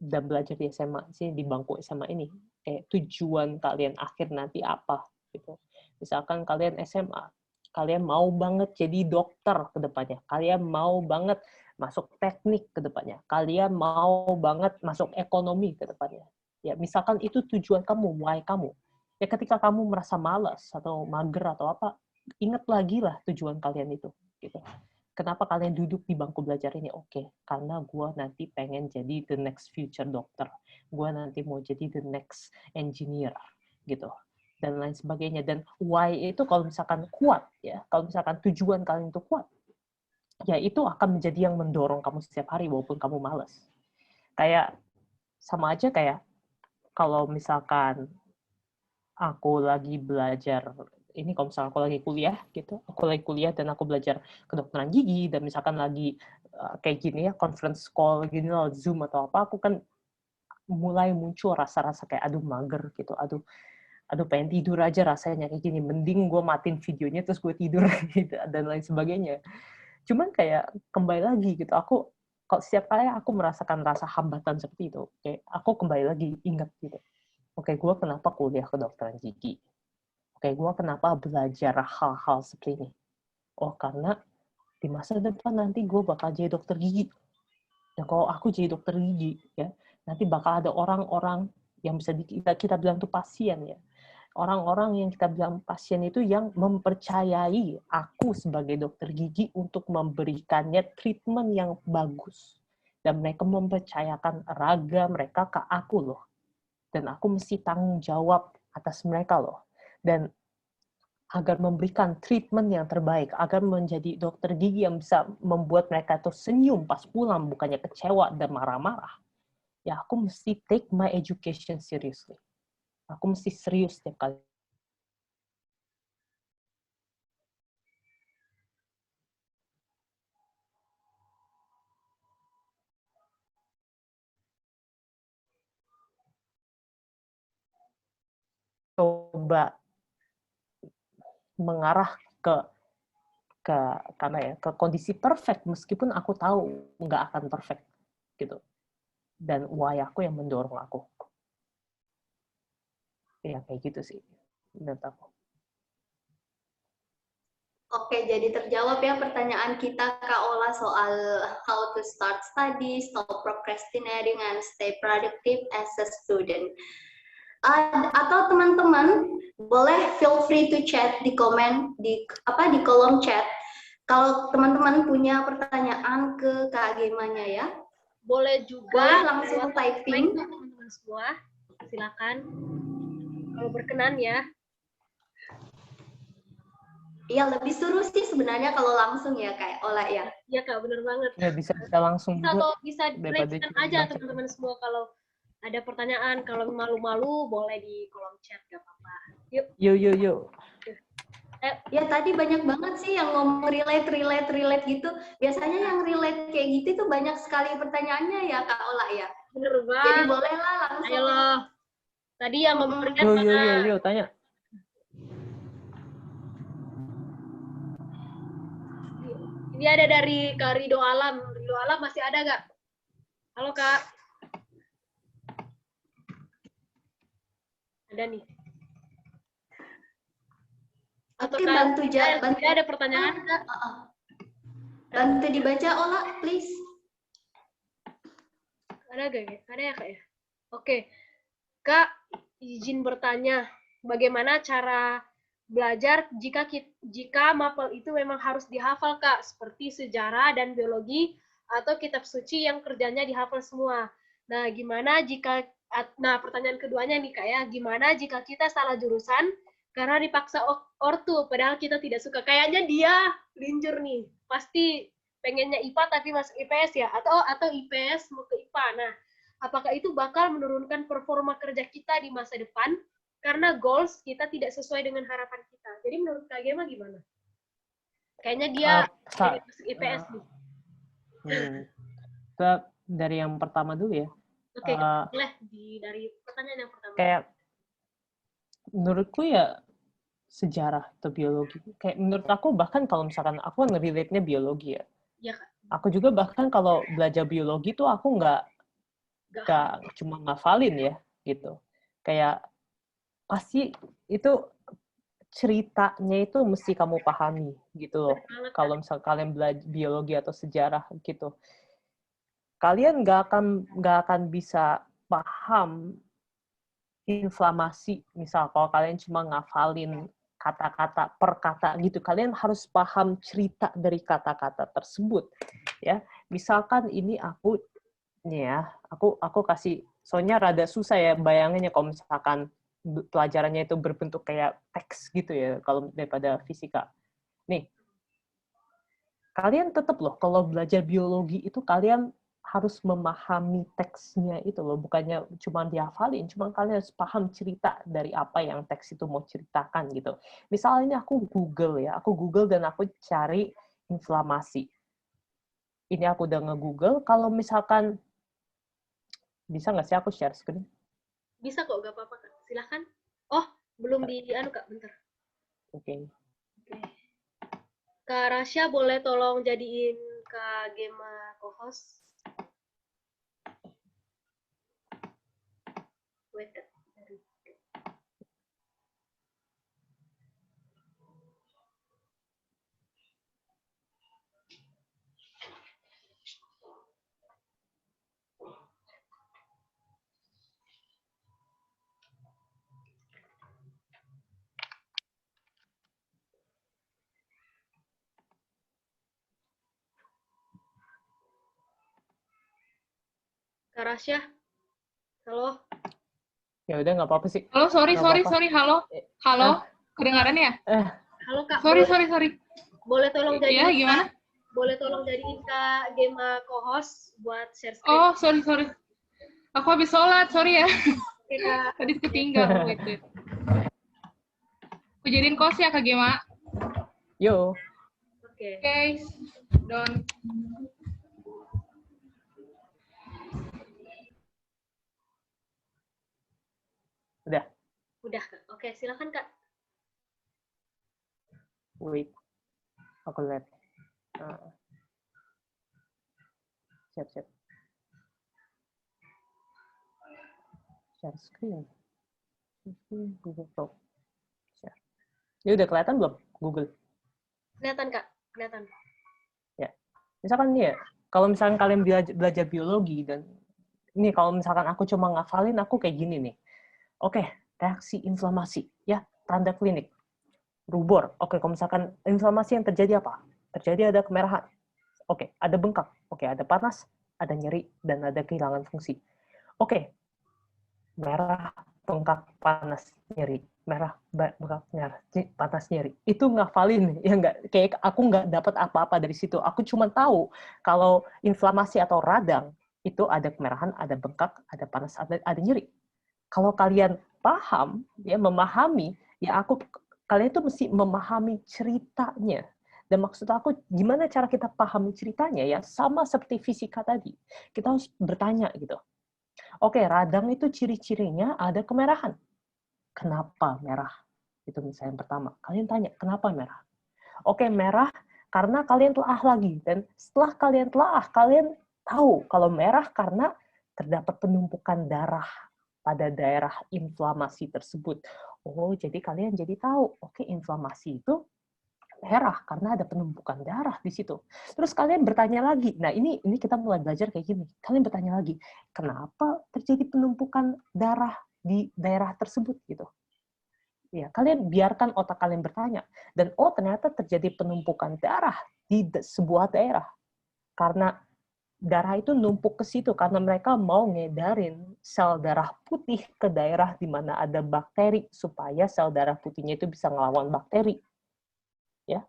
dan belajar di SMA sini, di bangku SMA ini, kayak tujuan kalian akhir nanti apa gitu. Misalkan kalian SMA, kalian mau banget jadi dokter ke depannya, kalian mau banget masuk teknik ke depannya, kalian mau banget masuk ekonomi ke depannya. Ya, misalkan itu tujuan kamu, why kamu. Ya ketika kamu merasa malas atau mager atau apa, ingat lagi lah tujuan kalian itu gitu. Kenapa kalian duduk di bangku belajar ini? Oke, karena gue nanti pengen jadi the next future doctor. Gue nanti mau jadi the next engineer, gitu. Dan lain sebagainya. Dan why itu kalau misalkan kuat, ya, kalau misalkan tujuan kalian itu kuat, ya itu akan menjadi yang mendorong kamu setiap hari, walaupun kamu malas. Kayak, sama aja kayak, kalau misalkan aku lagi belajar, ini kalau misalnya aku lagi kuliah gitu, aku lagi kuliah dan aku belajar kedokteran gigi, dan misalkan lagi kayak gini ya, conference call gini loh, Zoom atau apa, aku kan mulai muncul rasa-rasa kayak aduh mager gitu, aduh pengen tidur aja rasanya kayak gini, mending gue matiin videonya terus gue tidur gitu, dan lain sebagainya. Cuman kayak kembali lagi gitu, aku kalau setiap kali aku merasakan rasa hambatan seperti itu, kayak aku kembali lagi ingat gitu, oke, gue kenapa kuliah kedokteran gigi? Oke, gue kenapa belajar hal-hal seperti ini? Oh, karena di masa depan nanti gue bakal jadi dokter gigi. Dan kalau aku jadi dokter gigi, ya, nanti bakal ada orang-orang yang bisa kita bilang tuh pasien ya. Orang-orang yang kita bilang pasien itu yang mempercayai aku sebagai dokter gigi untuk memberikannya treatment yang bagus. Dan mereka mempercayakan raga mereka ke aku loh. Dan aku mesti tanggung jawab atas mereka loh. Dan agar memberikan treatment yang terbaik, agar menjadi dokter gigi yang bisa membuat mereka tuh senyum pas pulang, bukannya kecewa dan marah-marah. Ya, aku mesti take my education seriously. Aku mesti serius setiap kali. Coba mengarah ke kondisi perfect, meskipun aku tahu nggak akan perfect gitu. Dan why aku yang mendorong aku. Ya kayak gitu sih menurut aku. Oke, jadi terjawab ya pertanyaan kita Kak Ola soal how to start study, stop procrastinating, and stay productive as a student. Atau teman-teman boleh feel free to chat di komen di kolom chat. Kalau teman-teman punya pertanyaan ke Kak Gemanya ya, Boleh juga boleh langsung typing. Teman-teman semua, silakan. Kalau berkenan ya. Iya, lebih seru sih sebenarnya kalau langsung ya Kak Ola ya. Iya Kak, bener banget. Ya bisa langsung juga. Bisa raise aja teman-teman semua kalau ada pertanyaan. Kalau malu-malu boleh di kolom chat, gak apa-apa. Yuk. Ya tadi banyak banget sih yang ngomong relate gitu. Biasanya yang relate kayak gitu tuh banyak sekali pertanyaannya ya Kak Ola ya. Bener banget. Jadi bolehlah langsung. Ayo loh. Tadi yang memberikan Yuk, tanya. Ini ada dari Kak Rido Alam. Rido Alam masih ada nggak? Halo Kak. Ada nih. Atau Oke, Kak, bantu tidak ada pertanyaan Kak? Bantu dibaca Ola, please. Ada gak ya? Ada ya Kak ya? Oke. Kak, izin bertanya. Bagaimana cara belajar jika mapel itu memang harus dihafal Kak, seperti sejarah dan biologi atau kitab suci yang kerjanya dihafal semua. Nah, pertanyaan keduanya nih Kak ya, gimana jika kita salah jurusan karena dipaksa ortu, padahal kita tidak suka. Kayaknya dia linjur nih, pasti pengennya IPA tapi masuk IPS ya, atau IPS mau ke IPA. Nah, apakah itu bakal menurunkan performa kerja kita di masa depan? Karena goals kita tidak sesuai dengan harapan kita. Jadi menurut Kak Gema gimana? Kayaknya dia masuk IPS nih. Kita dari yang pertama dulu ya. Oke, boleh dari pertanyaan yang pertama. Kayak menurutku ya sejarah atau biologi. Kayak menurut aku bahkan kalau misalkan aku nge-relate-nya biologi ya. Iya Kak. Aku juga bahkan kalau belajar biologi tuh aku nggak cuma ngafalin ya gitu. Kayak pasti itu ceritanya itu mesti kamu pahami gitu loh. Kalau misal kalian belajar biologi atau sejarah gitu, kalian nggak akan bisa paham inflamasi. Misal kalau kalian cuma ngafalin kata-kata per kata gitu, kalian harus paham cerita dari kata-kata tersebut. Ya, misalkan ini aku kasih, soalnya rada susah ya bayangannya kalau misalkan pelajarannya itu berbentuk kayak teks gitu ya, kalau daripada fisika. Nih, kalian tetap loh, kalau belajar biologi itu kalian harus memahami teksnya itu loh, bukannya cuma dihafalin, cuma kalian harus paham cerita dari apa yang teks itu mau ceritakan gitu. Misalnya aku Google dan aku cari inflamasi. Ini aku udah nge-Google, kalau misalkan, bisa nggak sih aku share screen? Bisa kok, nggak apa-apa Kak. Silahkan. Oh, belum Kak, bentar. Oke. Kak Rasya boleh tolong jadiin Kak Gema co-host? Wait, Kak. Kak Rasya, halo. Ya udah nggak apa-apa sih. Halo, sorry, halo, kedengaran ya? Halo Kak. Sorry. Boleh tolong jadiin Iya, gimana? Boleh tolong jadiin Kak Gema co-host buat share screen. Oh, sorry. Aku habis sholat, sorry ya. Oke, Kak. Tadi ketinggal. Wait. Aku jadiin kos ya, Kak Gema. Yo. Oke. Oke, done. Udah Kak. Oke, silakan Kak. Wait. Aku lihat. Siap. Share screen. Google Talk. Share. Ini udah kelihatan belum? Google. Kelihatan Kak. Kelihatan. Ya. Misalkan nih ya, kalau misalkan kalian belajar biologi dan ini kalau misalkan aku cuma ngafalin, aku kayak gini nih. Oke, reaksi inflamasi, ya, tanda klinik. Rubor. Oke, kalau misalkan inflamasi yang terjadi apa? Terjadi ada kemerahan. Oke, ada bengkak. Oke, ada panas, ada nyeri, dan ada kehilangan fungsi. Oke, merah, bengkak, panas, nyeri. Merah, bengkak, panas, nyeri. Itu ngafalin, ya nggak? Kayak aku nggak dapat apa-apa dari situ. Aku cuma tahu kalau inflamasi atau radang, itu ada kemerahan, ada bengkak, ada panas, ada nyeri. Kalau kalian paham, ya memahami, ya kalian itu mesti memahami ceritanya. Dan maksud aku, gimana cara kita pahami ceritanya ya? Sama seperti fisika tadi. Kita harus bertanya gitu. Oke, radang itu ciri-cirinya ada kemerahan. Kenapa merah? Itu misalnya yang pertama. Kalian tanya, kenapa merah? Oke, merah karena kalian telah lagi. Dan setelah kalian telah, kalian tahu kalau merah karena terdapat penumpukan darah pada daerah inflamasi tersebut. Oh, jadi kalian jadi tahu, oke, inflamasi itu merah karena ada penumpukan darah di situ. Terus kalian bertanya lagi. Nah, ini kita mulai belajar kayak gini. Kalian bertanya lagi, kenapa terjadi penumpukan darah di daerah tersebut gitu? Ya, kalian biarkan otak kalian bertanya. Dan ternyata terjadi penumpukan darah di sebuah daerah. Karena darah itu numpuk ke situ karena mereka mau ngedarin sel darah putih ke daerah di mana ada bakteri supaya sel darah putihnya itu bisa ngelawan bakteri. Ya.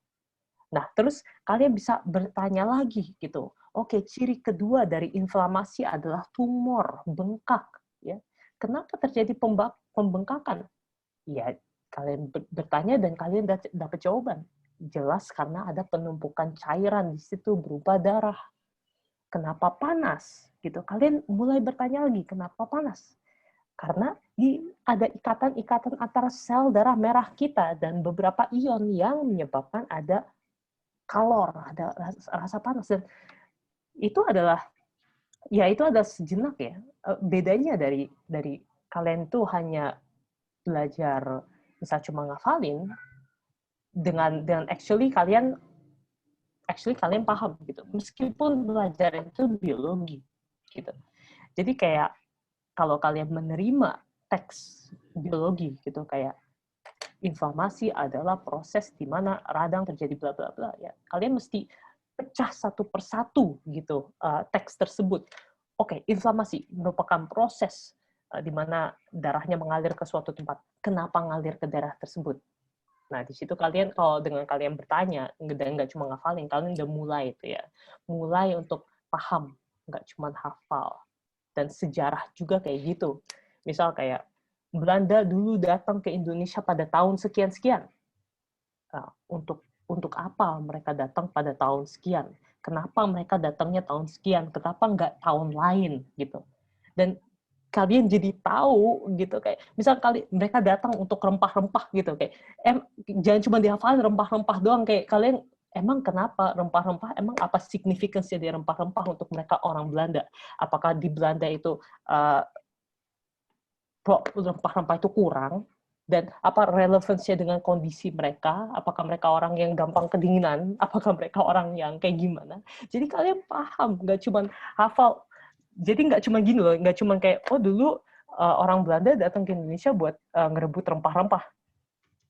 Nah, terus kalian bisa bertanya lagi gitu. Oke, ciri kedua dari inflamasi adalah tumor, bengkak, ya. Kenapa terjadi pembengkakan? Ya, kalian bertanya dan kalian dapat jawaban. Jelas karena ada penumpukan cairan di situ berupa darah. Kenapa panas? Gitu. Kalian mulai bertanya lagi, kenapa panas? Karena ada ikatan-ikatan antara sel darah merah kita dan beberapa ion yang menyebabkan ada kalor, ada rasa panas. Dan itu adalah sejenak ya. Bedanya dari kalian tuh hanya belajar misal cuma ngafalin dengan actually kalian paham gitu. Meskipun belajar itu biologi gitu. Jadi kayak kalau kalian menerima teks biologi gitu kayak inflamasi adalah proses di mana radang terjadi bla bla bla ya. Kalian mesti pecah satu persatu gitu teks tersebut. Oke, inflamasi merupakan proses di mana darahnya mengalir ke suatu tempat. Kenapa ngalir ke daerah tersebut? Nah, di situ kalian kalau dengan kalian bertanya dan nggak cuma ngafalin, kalian udah mulai itu ya. Mulai untuk paham, nggak cuma hafal. Dan sejarah juga kayak gitu. Misal kayak Belanda dulu datang ke Indonesia pada tahun sekian-sekian. Nah, untuk apa mereka datang pada tahun sekian? Kenapa mereka datangnya tahun sekian? Kenapa nggak tahun lain gitu? Dan kalian jadi tahu gitu kayak misal mereka datang untuk rempah-rempah gitu kayak jangan cuma dihafalin rempah-rempah doang kayak kalian emang kenapa rempah-rempah emang apa signifikansinya dari rempah-rempah untuk mereka orang Belanda? Apakah di Belanda itu rempah-rempah itu kurang dan apa relevansinya dengan kondisi mereka, apakah mereka orang yang gampang kedinginan, apakah mereka orang yang kayak gimana. Jadi kalian paham, nggak cuma hafal. Jadi nggak cuma gini loh, nggak cuma kayak dulu orang Belanda datang ke Indonesia buat ngerebut rempah-rempah.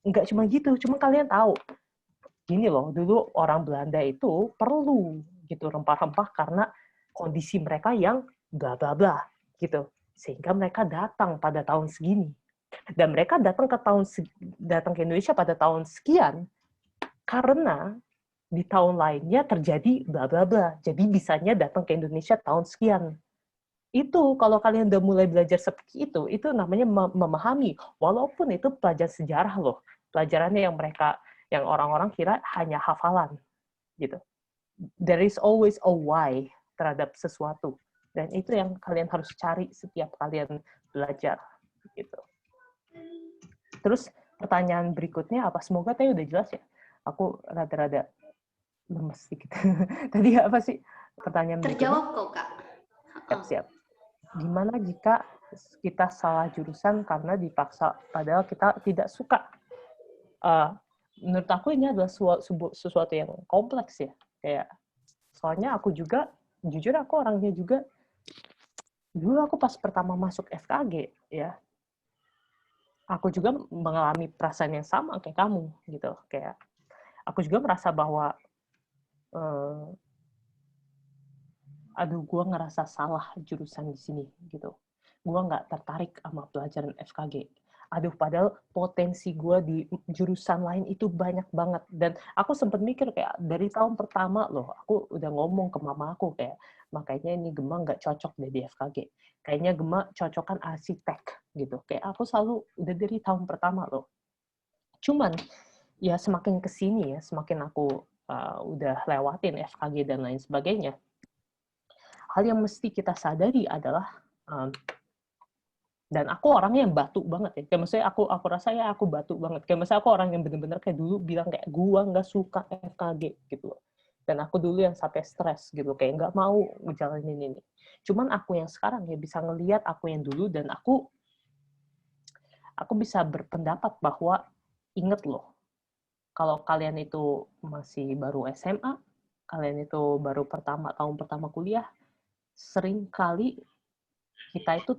Nggak cuma gitu, cuma kalian tahu gini loh, dulu orang Belanda itu perlu gitu rempah-rempah karena kondisi mereka yang bla bla bla gitu. Sehingga mereka datang pada tahun segini. Dan mereka datang ke Indonesia pada tahun sekian karena di tahun lainnya terjadi bla bla bla. Jadi bisanya datang ke Indonesia tahun sekian. Itu kalau kalian udah mulai belajar seperti itu namanya memahami. Walaupun itu pelajaran sejarah loh. Pelajarannya yang orang-orang kira hanya hafalan gitu. There is always a why terhadap sesuatu. Dan itu yang kalian harus cari setiap kalian belajar gitu. Terus pertanyaan berikutnya apa? Semoga tadi udah jelas ya. Aku rada-rada lemes sedikit. Tadi apa sih pertanyaan berikutnya? Terjawab kok, Kak. Siap. Gimana jika kita salah jurusan karena dipaksa, padahal kita tidak suka? Menurut aku ini adalah sesuatu yang kompleks ya. Kayak soalnya aku juga, jujur aku orangnya juga, dulu aku pas pertama masuk FKG ya, aku juga mengalami perasaan yang sama kayak kamu gitu. Kayak aku juga merasa bahwa aduh, gue ngerasa salah jurusan di sini gitu. Gue nggak tertarik sama pelajaran FKG. Aduh, padahal potensi gue di jurusan lain itu banyak banget. Dan aku sempat mikir kayak dari tahun pertama loh, aku udah ngomong ke mama aku kayak, makanya ini Gema nggak cocok deh di FKG. Kayaknya Gema cocokan arsitek gitu. Kayak aku selalu udah dari tahun pertama loh. Cuman ya semakin kesini ya, semakin aku udah lewatin FKG dan lain sebagainya, hal yang mesti kita sadari adalah Dan aku orangnya yang batu banget ya. Kayak maksudnya aku rasa ya aku batu banget. Kayak maksudnya aku orang yang bener-bener kayak dulu bilang kayak gua nggak suka FKG gitu loh. Dan aku dulu yang sampai stres gitu, kayak nggak mau ngejalanin ini. Cuman aku yang sekarang ya bisa ngelihat aku yang dulu, dan aku bisa berpendapat bahwa inget loh, kalau kalian itu masih baru SMA, kalian itu baru tahun pertama kuliah, sering kali kita itu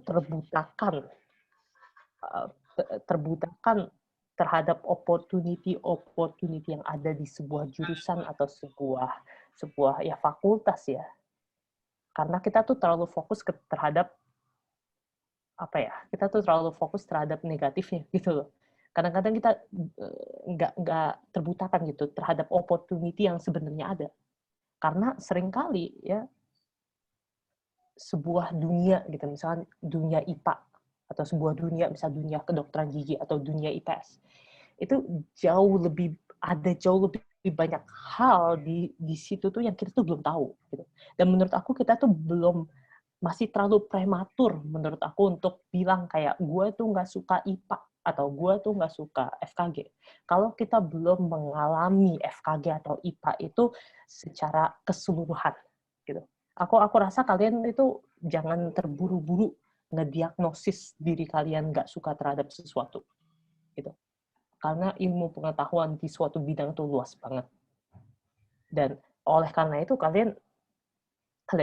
terbutakan terhadap opportunity yang ada di sebuah jurusan atau sebuah ya fakultas ya. Karena kita tuh terlalu fokus terhadap kita tuh terlalu fokus terhadap negatifnya gitu loh. Kadang-kadang kita nggak terbutakan gitu terhadap opportunity yang sebenarnya ada. Karena seringkali ya sebuah dunia gitu, misalnya dunia IPA atau sebuah dunia, misalnya dunia kedokteran gigi atau dunia IPS, itu jauh lebih banyak hal di situ tuh yang kita tuh belum tahu gitu. Dan menurut aku kita tuh masih terlalu prematur menurut aku untuk bilang kayak gue tuh nggak suka IPA atau gue tuh nggak suka FKG. Kalau kita belum mengalami FKG atau IPA itu secara keseluruhan gitu. Aku rasa kalian itu jangan terburu-buru ngediagnosis diri kalian nggak suka terhadap sesuatu gitu. Karena ilmu pengetahuan di suatu bidang itu luas banget. Dan oleh karena itu kalian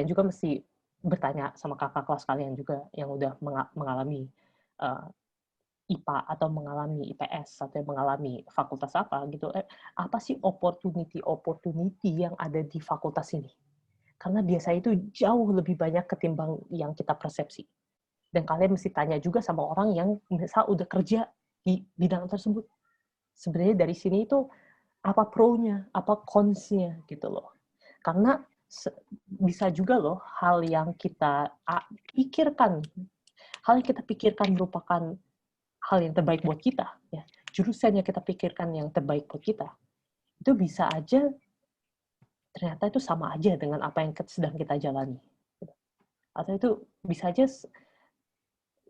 juga mesti bertanya sama kakak kelas kalian juga yang udah mengalami IPA atau mengalami IPS atau mengalami fakultas apa gitu. Apa sih opportunity yang ada di fakultas ini? Karena biasanya itu jauh lebih banyak ketimbang yang kita persepsi. Dan kalian mesti tanya juga sama orang yang misal udah kerja di bidang tersebut. Sebenarnya dari sini itu apa pro-nya, apa cons-nya gitu loh. Karena bisa juga loh hal yang kita pikirkan merupakan hal yang terbaik buat kita, ya. Jurusan yang kita pikirkan yang terbaik buat kita, itu bisa aja ternyata itu sama aja dengan apa yang sedang kita jalani. Atau itu bisa aja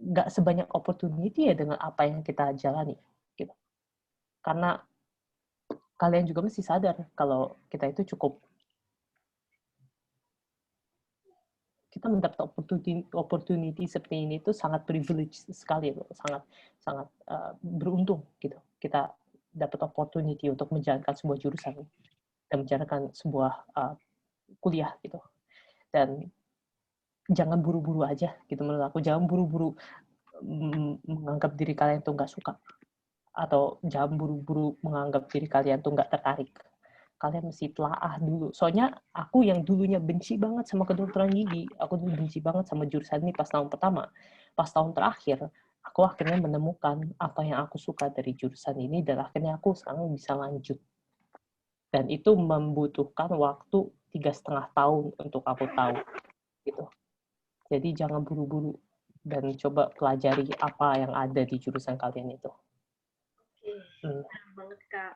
nggak sebanyak opportunity ya dengan apa yang kita jalani. Gitu. Karena kalian juga mesti sadar kalau kita itu kita mendapat opportunity seperti ini itu sangat privilege sekali, sangat beruntung gitu. Kita dapat opportunity untuk menjalankan sebuah jurusan dan menjalankan sebuah kuliah gitu. Dan jangan buru-buru aja gitu menurut aku. Jangan buru-buru menganggap diri kalian tuh nggak suka, atau jangan buru-buru menganggap diri kalian tuh nggak tertarik. Kalian mesti telaah dulu. Soalnya aku yang dulunya benci banget sama kedokteran gigi, aku dulu benci banget sama jurusan ini pas tahun pertama. Pas tahun terakhir, aku akhirnya menemukan apa yang aku suka dari jurusan ini, dan akhirnya aku sekarang bisa lanjut. Dan itu membutuhkan waktu 3,5 tahun untuk aku tahu. Gitu. Jadi jangan buru-buru dan coba pelajari apa yang ada di jurusan kalian itu. Oke, benar banget Kak.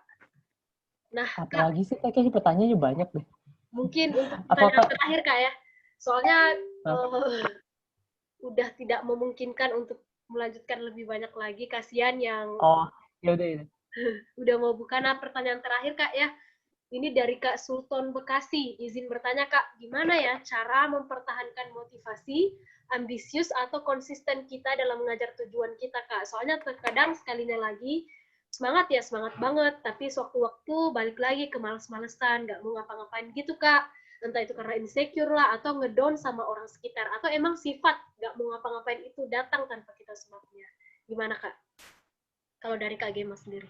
Nah, apalagi sih kayaknya pertanyaannya banyak deh. Mungkin untuk pertanyaan terakhir Kak ya. Soalnya udah tidak memungkinkan untuk melanjutkan lebih banyak lagi. Kasihan yang ya udah. Udah mau buka. Nah, pertanyaan terakhir Kak ya. Ini dari Kak Sultan Bekasi. Izin bertanya Kak, gimana ya cara mempertahankan motivasi, ambisius atau konsisten kita dalam mengajar tujuan kita Kak? Soalnya terkadang sekalinya lagi semangat ya, semangat banget, tapi sewaktu-waktu balik lagi ke males-malesan, nggak mau ngapa-ngapain gitu Kak. Entah itu karena insecure lah, atau ngedown sama orang sekitar, atau emang sifat nggak mau ngapa-ngapain itu datang tanpa kita sebabnya. Gimana Kak? Kalau dari Kak Gema sendiri.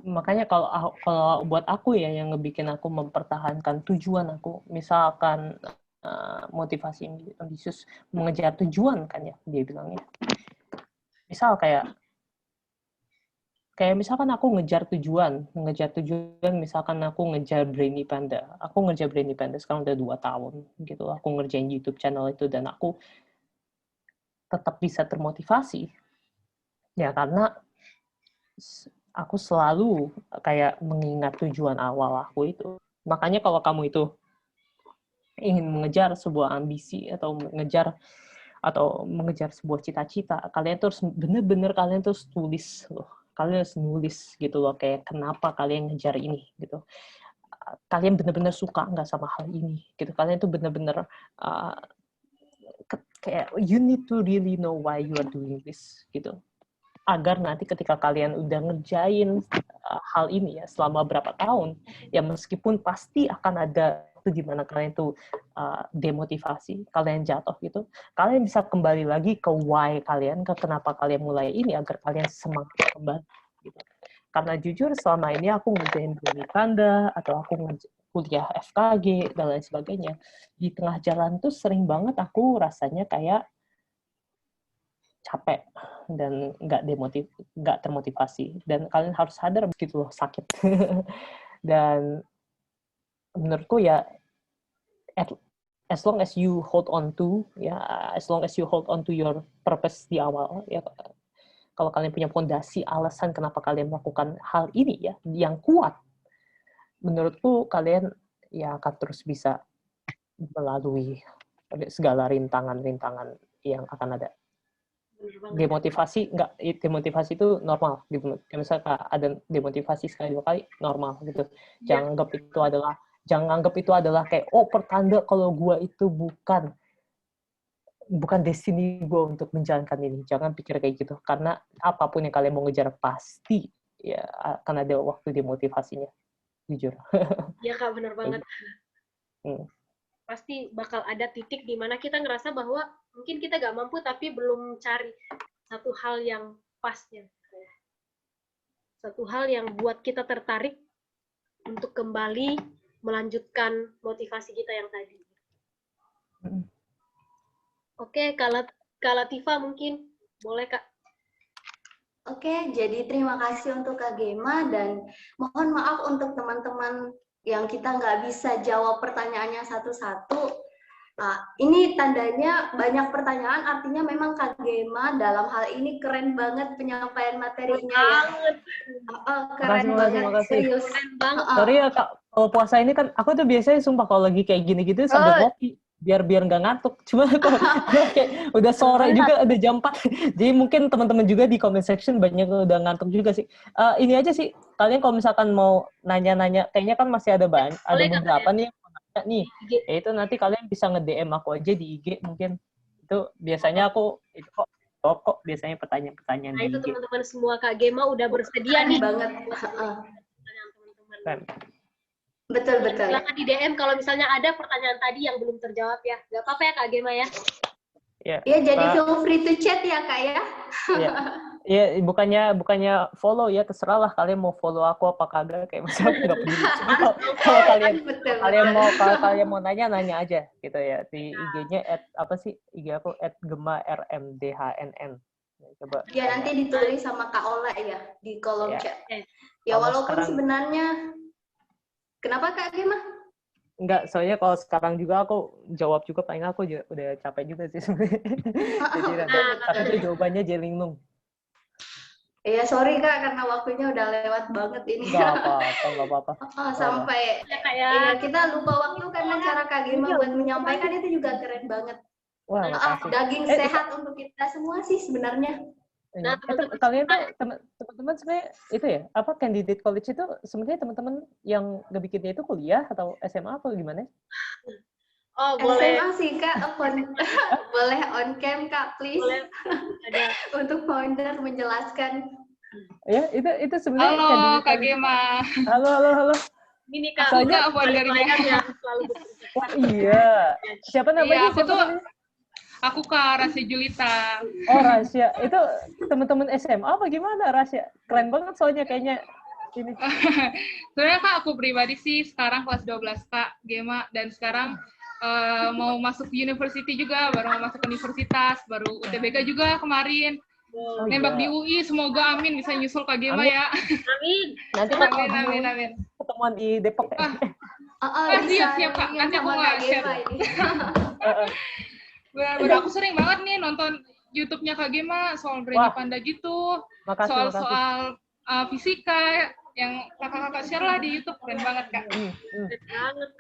Makanya kalau buat aku ya, yang ngebikin aku mempertahankan tujuan aku, misalkan motivasi ambisius, mengejar tujuan kan ya dia bilangnya. Misal kayak misalkan aku ngejar tujuan, misalkan aku ngejar Brainy Panda. Aku ngejar Brainy Panda sekarang udah 2 tahun gitu. Aku ngerjain YouTube channel itu dan aku tetap bisa termotivasi. Ya karena aku selalu kayak mengingat tujuan awal aku itu. Makanya kalau kamu itu ingin mengejar sebuah ambisi atau mengejar atau mengejar sebuah cita-cita, kalian tuh harus bener-bener kalian tuh harus tulis loh. Kalian harus nulis gitu loh, kayak kenapa kalian ngejar ini gitu. Kalian bener-bener suka nggak sama hal ini gitu. Kalian tuh bener-bener kayak you need to really know why you are doing this gitu. Agar nanti ketika kalian udah ngerjain hal ini ya selama berapa tahun, ya meskipun pasti akan ada waktu di mana kalian tuh demotivasi, kalian jatuh gitu, kalian bisa kembali lagi ke why kalian, ke kenapa kalian mulai ini, agar kalian semangat kembali gitu. Karena jujur selama ini aku ngerjain bumi tanda atau aku kuliah FKG dan lain sebagainya, di tengah jalan tuh sering banget aku rasanya kayak capek dan nggak termotivasi, dan kalian harus sadar begitu loh sakit. Dan menurutku ya as long as you hold on to your purpose di awal ya, kalau kalian punya fondasi alasan kenapa kalian melakukan hal ini ya yang kuat, menurutku kalian ya akan terus bisa melalui segala rintangan-rintangan yang akan ada. Demotivasi itu normal gitu. Misalnya ada demotivasi sekali 2 kali normal gitu. Jangan anggap itu adalah kayak pertanda kalau gue itu bukan destiny gue untuk menjalankan ini. Jangan pikir kayak gitu, karena apapun yang kalian mau ngejar pasti ya akan ada waktu demotivasinya, jujur. Iya Kak, benar banget. Pasti bakal ada titik di mana kita ngerasa bahwa mungkin kita gak mampu tapi belum cari satu hal yang pasnya. Satu hal yang buat kita tertarik untuk kembali melanjutkan motivasi kita yang tadi. Oke, Kak Latifah mungkin boleh Kak. Oke, jadi terima kasih untuk Kak Gema, dan mohon maaf untuk teman-teman yang kita nggak bisa jawab pertanyaannya satu-satu. Nah, ini tandanya banyak pertanyaan, artinya memang Kak Gema dalam hal ini keren banget penyampaian materinya ya. Keren banget, serius. Keren banget. Sorry ya Kak, kalau puasa ini kan aku tuh biasanya sumpah kalau lagi kayak gini-gitu sambil kopi, biar nggak ngantuk. Cuma kalau kayak udah sore juga, udah jam 4. Jadi mungkin teman-teman juga di comment section banyak udah ngantuk juga sih. Ini aja sih, kalian kalau misalkan mau nanya-nanya, kayaknya kan masih ada beberapa nih yang mau nanya nih. Ya itu nanti kalian bisa nge-DM aku aja di IG mungkin. Itu biasanya aku itu kok biasanya pertanyaan-pertanyaan di IG. Nah itu teman-teman semua, Kak Gema udah bersedia nih banget. Teman-teman. Betul. Silakan di DM kalau misalnya ada pertanyaan tadi yang belum terjawab ya. Gak apa-apa ya Kak Gema ya. Ya jadi feel free to chat ya Kak ya. Iya, bukannya follow ya, terserah lah kalian mau follow aku apa kagak, kayak misalnya nggak peduli. Kalau kalian mau nanya aja gitu ya, di IG-nya IG aku @gema_rmdhnn. Coba. Ya nanti ditulis sama Kak Ola ya di kolom chat. Ya walaupun sebenarnya, kenapa Kak Gema? Enggak, soalnya kalau sekarang juga aku jawab juga, paling aku udah capek juga sih sebenarnya. Jadi tapi itu jawabannya jelinglung. Iya, sorry Kak, karena waktunya udah lewat banget ini. Nggak apa-apa. Sampai kita lupa waktu karena cara Kak Gema buat menyampaikan itu juga keren banget. Wah, daging sehat untuk kita semua sih sebenarnya. Nah, kalian tuh teman-teman sebenarnya itu ya, candidate college itu sebenarnya teman-teman yang ngebikinnya itu kuliah atau SMA atau gimana? Oh, boleh. SMA sih Kak, boleh on cam Kak, please. Boleh. Ada untuk founder menjelaskan. Ya, itu sebenarnya. Halo Kak Gema. Halo. Ini Kak, soalnya foundernya yang selalu bekerja. Oh iya. Siapa namanya? Aku Kak Rasya Julita. Oh Rasya, itu teman-teman SMA apa gimana Rasya? Keren banget soalnya kayaknya ini. Sebenarnya Kak, aku pribadi sih sekarang kelas 12 Kak Gema, dan sekarang mau masuk university juga, baru mau masuk universitas, baru UTBK juga kemarin. Nembak di UI, semoga amin bisa nyusul Kak Gema ya. Amin. Nanti amin. Ketemuan di Depok ya. Siap Kak, nanti aku nge-share. Benar, aku sering banget nih nonton YouTube-nya Kak Gema soal Brainy Panda gitu. Makasih. Soal fisika yang kakak-kakak share lah di YouTube, keren banget Kak. Keren banget.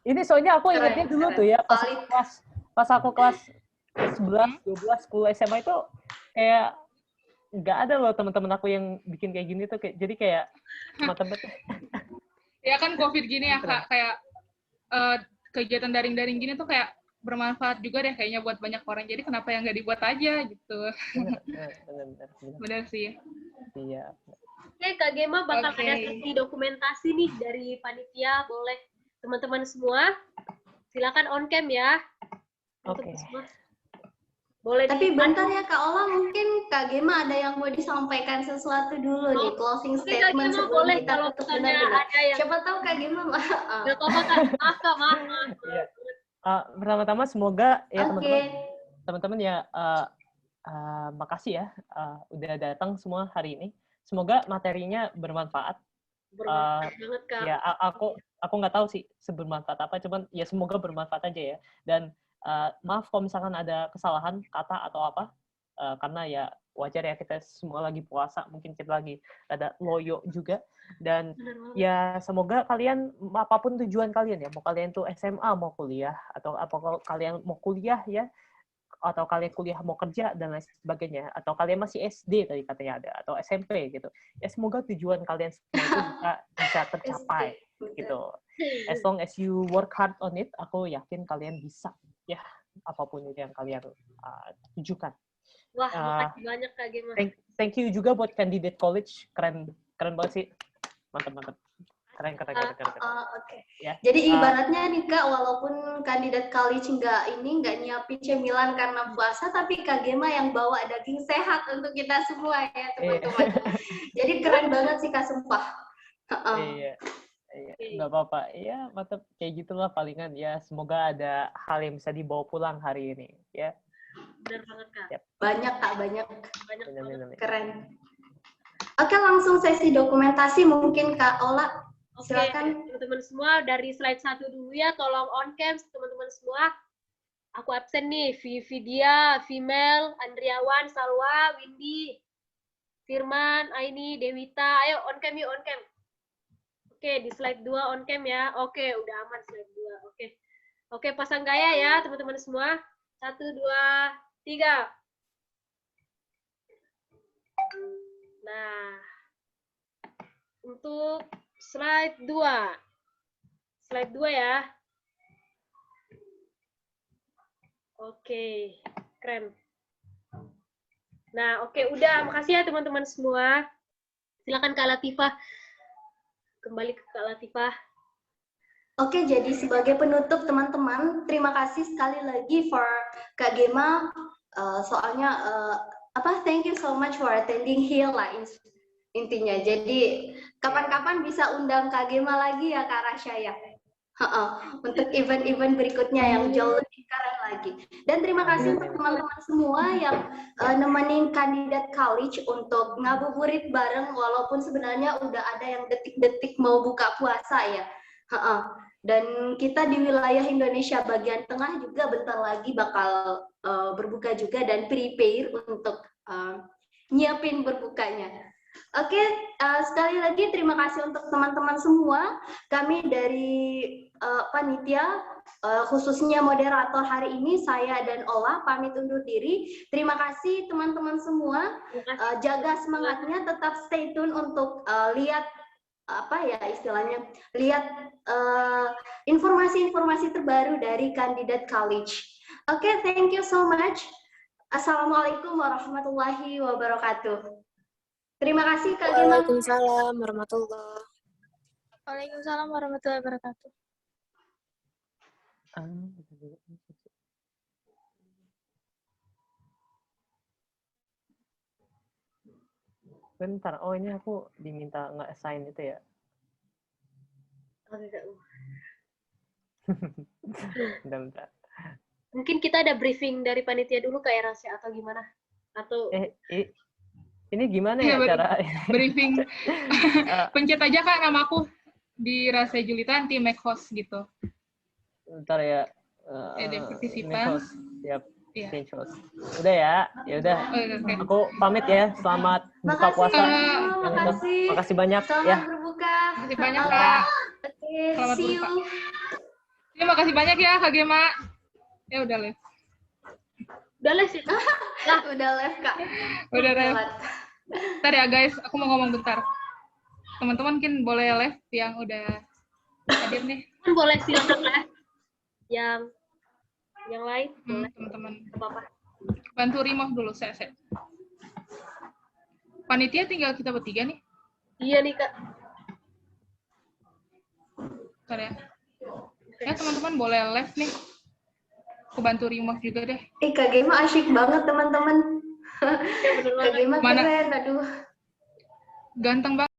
Ini soalnya aku ingatnya dulu tuh ya, pas aku kelas 11, 12, 10 SMA itu kayak nggak ada loh teman-teman aku yang bikin kayak gini tuh. Jadi kayak matematika. Ya kan COVID gini ya Kak, kayak kegiatan daring-daring gini tuh kayak bermanfaat juga deh kayaknya buat banyak orang. Jadi kenapa yang nggak dibuat aja gitu. Benar sih. Iya. Oke, Kak Gema bakal Oke. ada sesi dokumentasi nih dari panitia. Boleh teman-teman semua silakan on cam ya. Untuk Oke. semua. Boleh Tapi di- bentar ya Kak Ola, mungkin Kak Gema ada yang mau disampaikan sesuatu dulu nih, closing Oke, Kak statement Gema sebelum boleh kita kalau tutup misalnya benar-benar. ada yang Siapa tahu Kak Gema nggak apa-apa Kak. Maaf Kak, maaf. Iya. Pertama-tama semoga ya Oke. teman-teman ya makasih ya udah datang semua hari ini. Semoga materinya bermanfaat. Bermanfaat banget Kak. Ya aku nggak tahu sih sebermanfaat apa, cuman ya semoga bermanfaat aja ya. Dan maaf kalau misalkan ada kesalahan kata atau apa, karena ya wajar ya, kita semua lagi puasa, mungkin kita lagi ada loyo juga. Dan Benar banget. ya semoga kalian, apapun tujuan kalian ya, mau kalian tuh SMA mau kuliah, atau apa kalian mau kuliah ya, atau kalian kuliah mau kerja dan lain sebagainya, atau kalian masih SD tadi katanya ada, atau SMP gitu. Ya semoga tujuan kalian semua itu bisa tercapai gitu. As long as you work hard on it, aku yakin kalian bisa ya, apapun itu yang kalian tujukan. Wah, makasih banyak Kak Gema. Thank you juga buat candidate college, keren banget sih, mantap. Keren. Oke. Ya. Jadi ibaratnya nih Kak, walaupun kandidat college nggak nyiapin cemilan karena puasa, tapi Kak Gema yang bawa daging sehat untuk kita semua ya teman-teman. Jadi keren banget sih Kak, sumpah. Iya, nggak apa-apa. Iya, mantap. Kayak gitulah palingan ya. Semoga ada hal yang bisa dibawa pulang hari ini. Ya. Benar banget Kak. Yep. Banyak Kak, banyak. Banget. Keren. Oke, langsung sesi dokumentasi mungkin Kak Ola. Oke, Silakan. teman-teman semua dari slide 1 dulu ya, tolong on cam teman-teman semua. Aku absen nih, Vidya, Female, Andriawan, Salwa, Windy, Firman, Aini, Dewita. Ayo on cam yuk, on cam. Oke, di slide 2 on cam ya. Oke, udah aman slide 2. Oke, pasang gaya ya teman-teman semua. 1, 2, 3. Nah, untuk slide 2. Slide 2 ya. Oke, keren. Nah, oke, udah. Makasih ya teman-teman semua. Silakan Kak Latifah. Kembali ke Kak Latifah. Oke, jadi sebagai penutup teman-teman, terima kasih sekali lagi for Kak Gema. Soalnya thank you so much for attending here lah intinya. Jadi kapan-kapan bisa undang Kak Gema lagi ya Kak Rasya ya. Untuk event-event berikutnya yang jauh lebih keren lagi. Dan terima kasih untuk teman-teman semua yang nemenin kandidat college untuk ngabuburit bareng, walaupun sebenarnya udah ada yang detik-detik mau buka puasa ya. Dan kita di wilayah Indonesia bagian tengah juga bentar lagi bakal berbuka juga dan prepare untuk nyiapin berbukanya. Oke, sekali lagi terima kasih untuk teman-teman semua. Kami dari panitia, khususnya moderator hari ini, saya dan Ola, pamit undur diri. Terima kasih teman-teman semua. Jaga semangatnya, tetap stay tune untuk lihat lihat informasi-informasi terbaru dari kandidat college. Oke, thank you so much. Assalamualaikum warahmatullahi wabarakatuh. Terima kasih Kak Gema. Waalaikumsalam warahmatullahi wabarakatuh. Bentar, ini aku diminta nge-assign itu ya. Bentar. Mungkin kita ada briefing dari panitia dulu ke Erasya atau gimana? Atau ini gimana ya cara briefing? Pencet aja Kak namaku di Rasya Julita nanti make host gitu. Bentar ya. Ada partisipan. Siap. Iya. Change host. Udah ya. Ya udah. Okay. Aku pamit ya. Selamat buka puasa. Makasih banyak. Selamat berbuka. Makasih banyak Kak. Oke, Selamat see you. berbuka. Terima kasih banyak ya Kak Gema. Ya udah, Les. Udah les ya? Lah, udah live Kak. Udah live. Lewat. Bentar ya guys, aku mau ngomong bentar. Teman-teman mungkin boleh live yang udah hadir nih. Kan boleh silakan les. Yang lain boleh. Teman-teman. Nggak apa-apa. Bantu remove dulu saya. Panitia tinggal kita bertiga nih. Iya nih Kak. Bentar ya. Ya teman-teman boleh live nih. Aku bantu remove juga deh. Kak Gema asyik banget teman-teman. Ya bener Kak banget. Gema Mana? keren, aduh. Ganteng banget.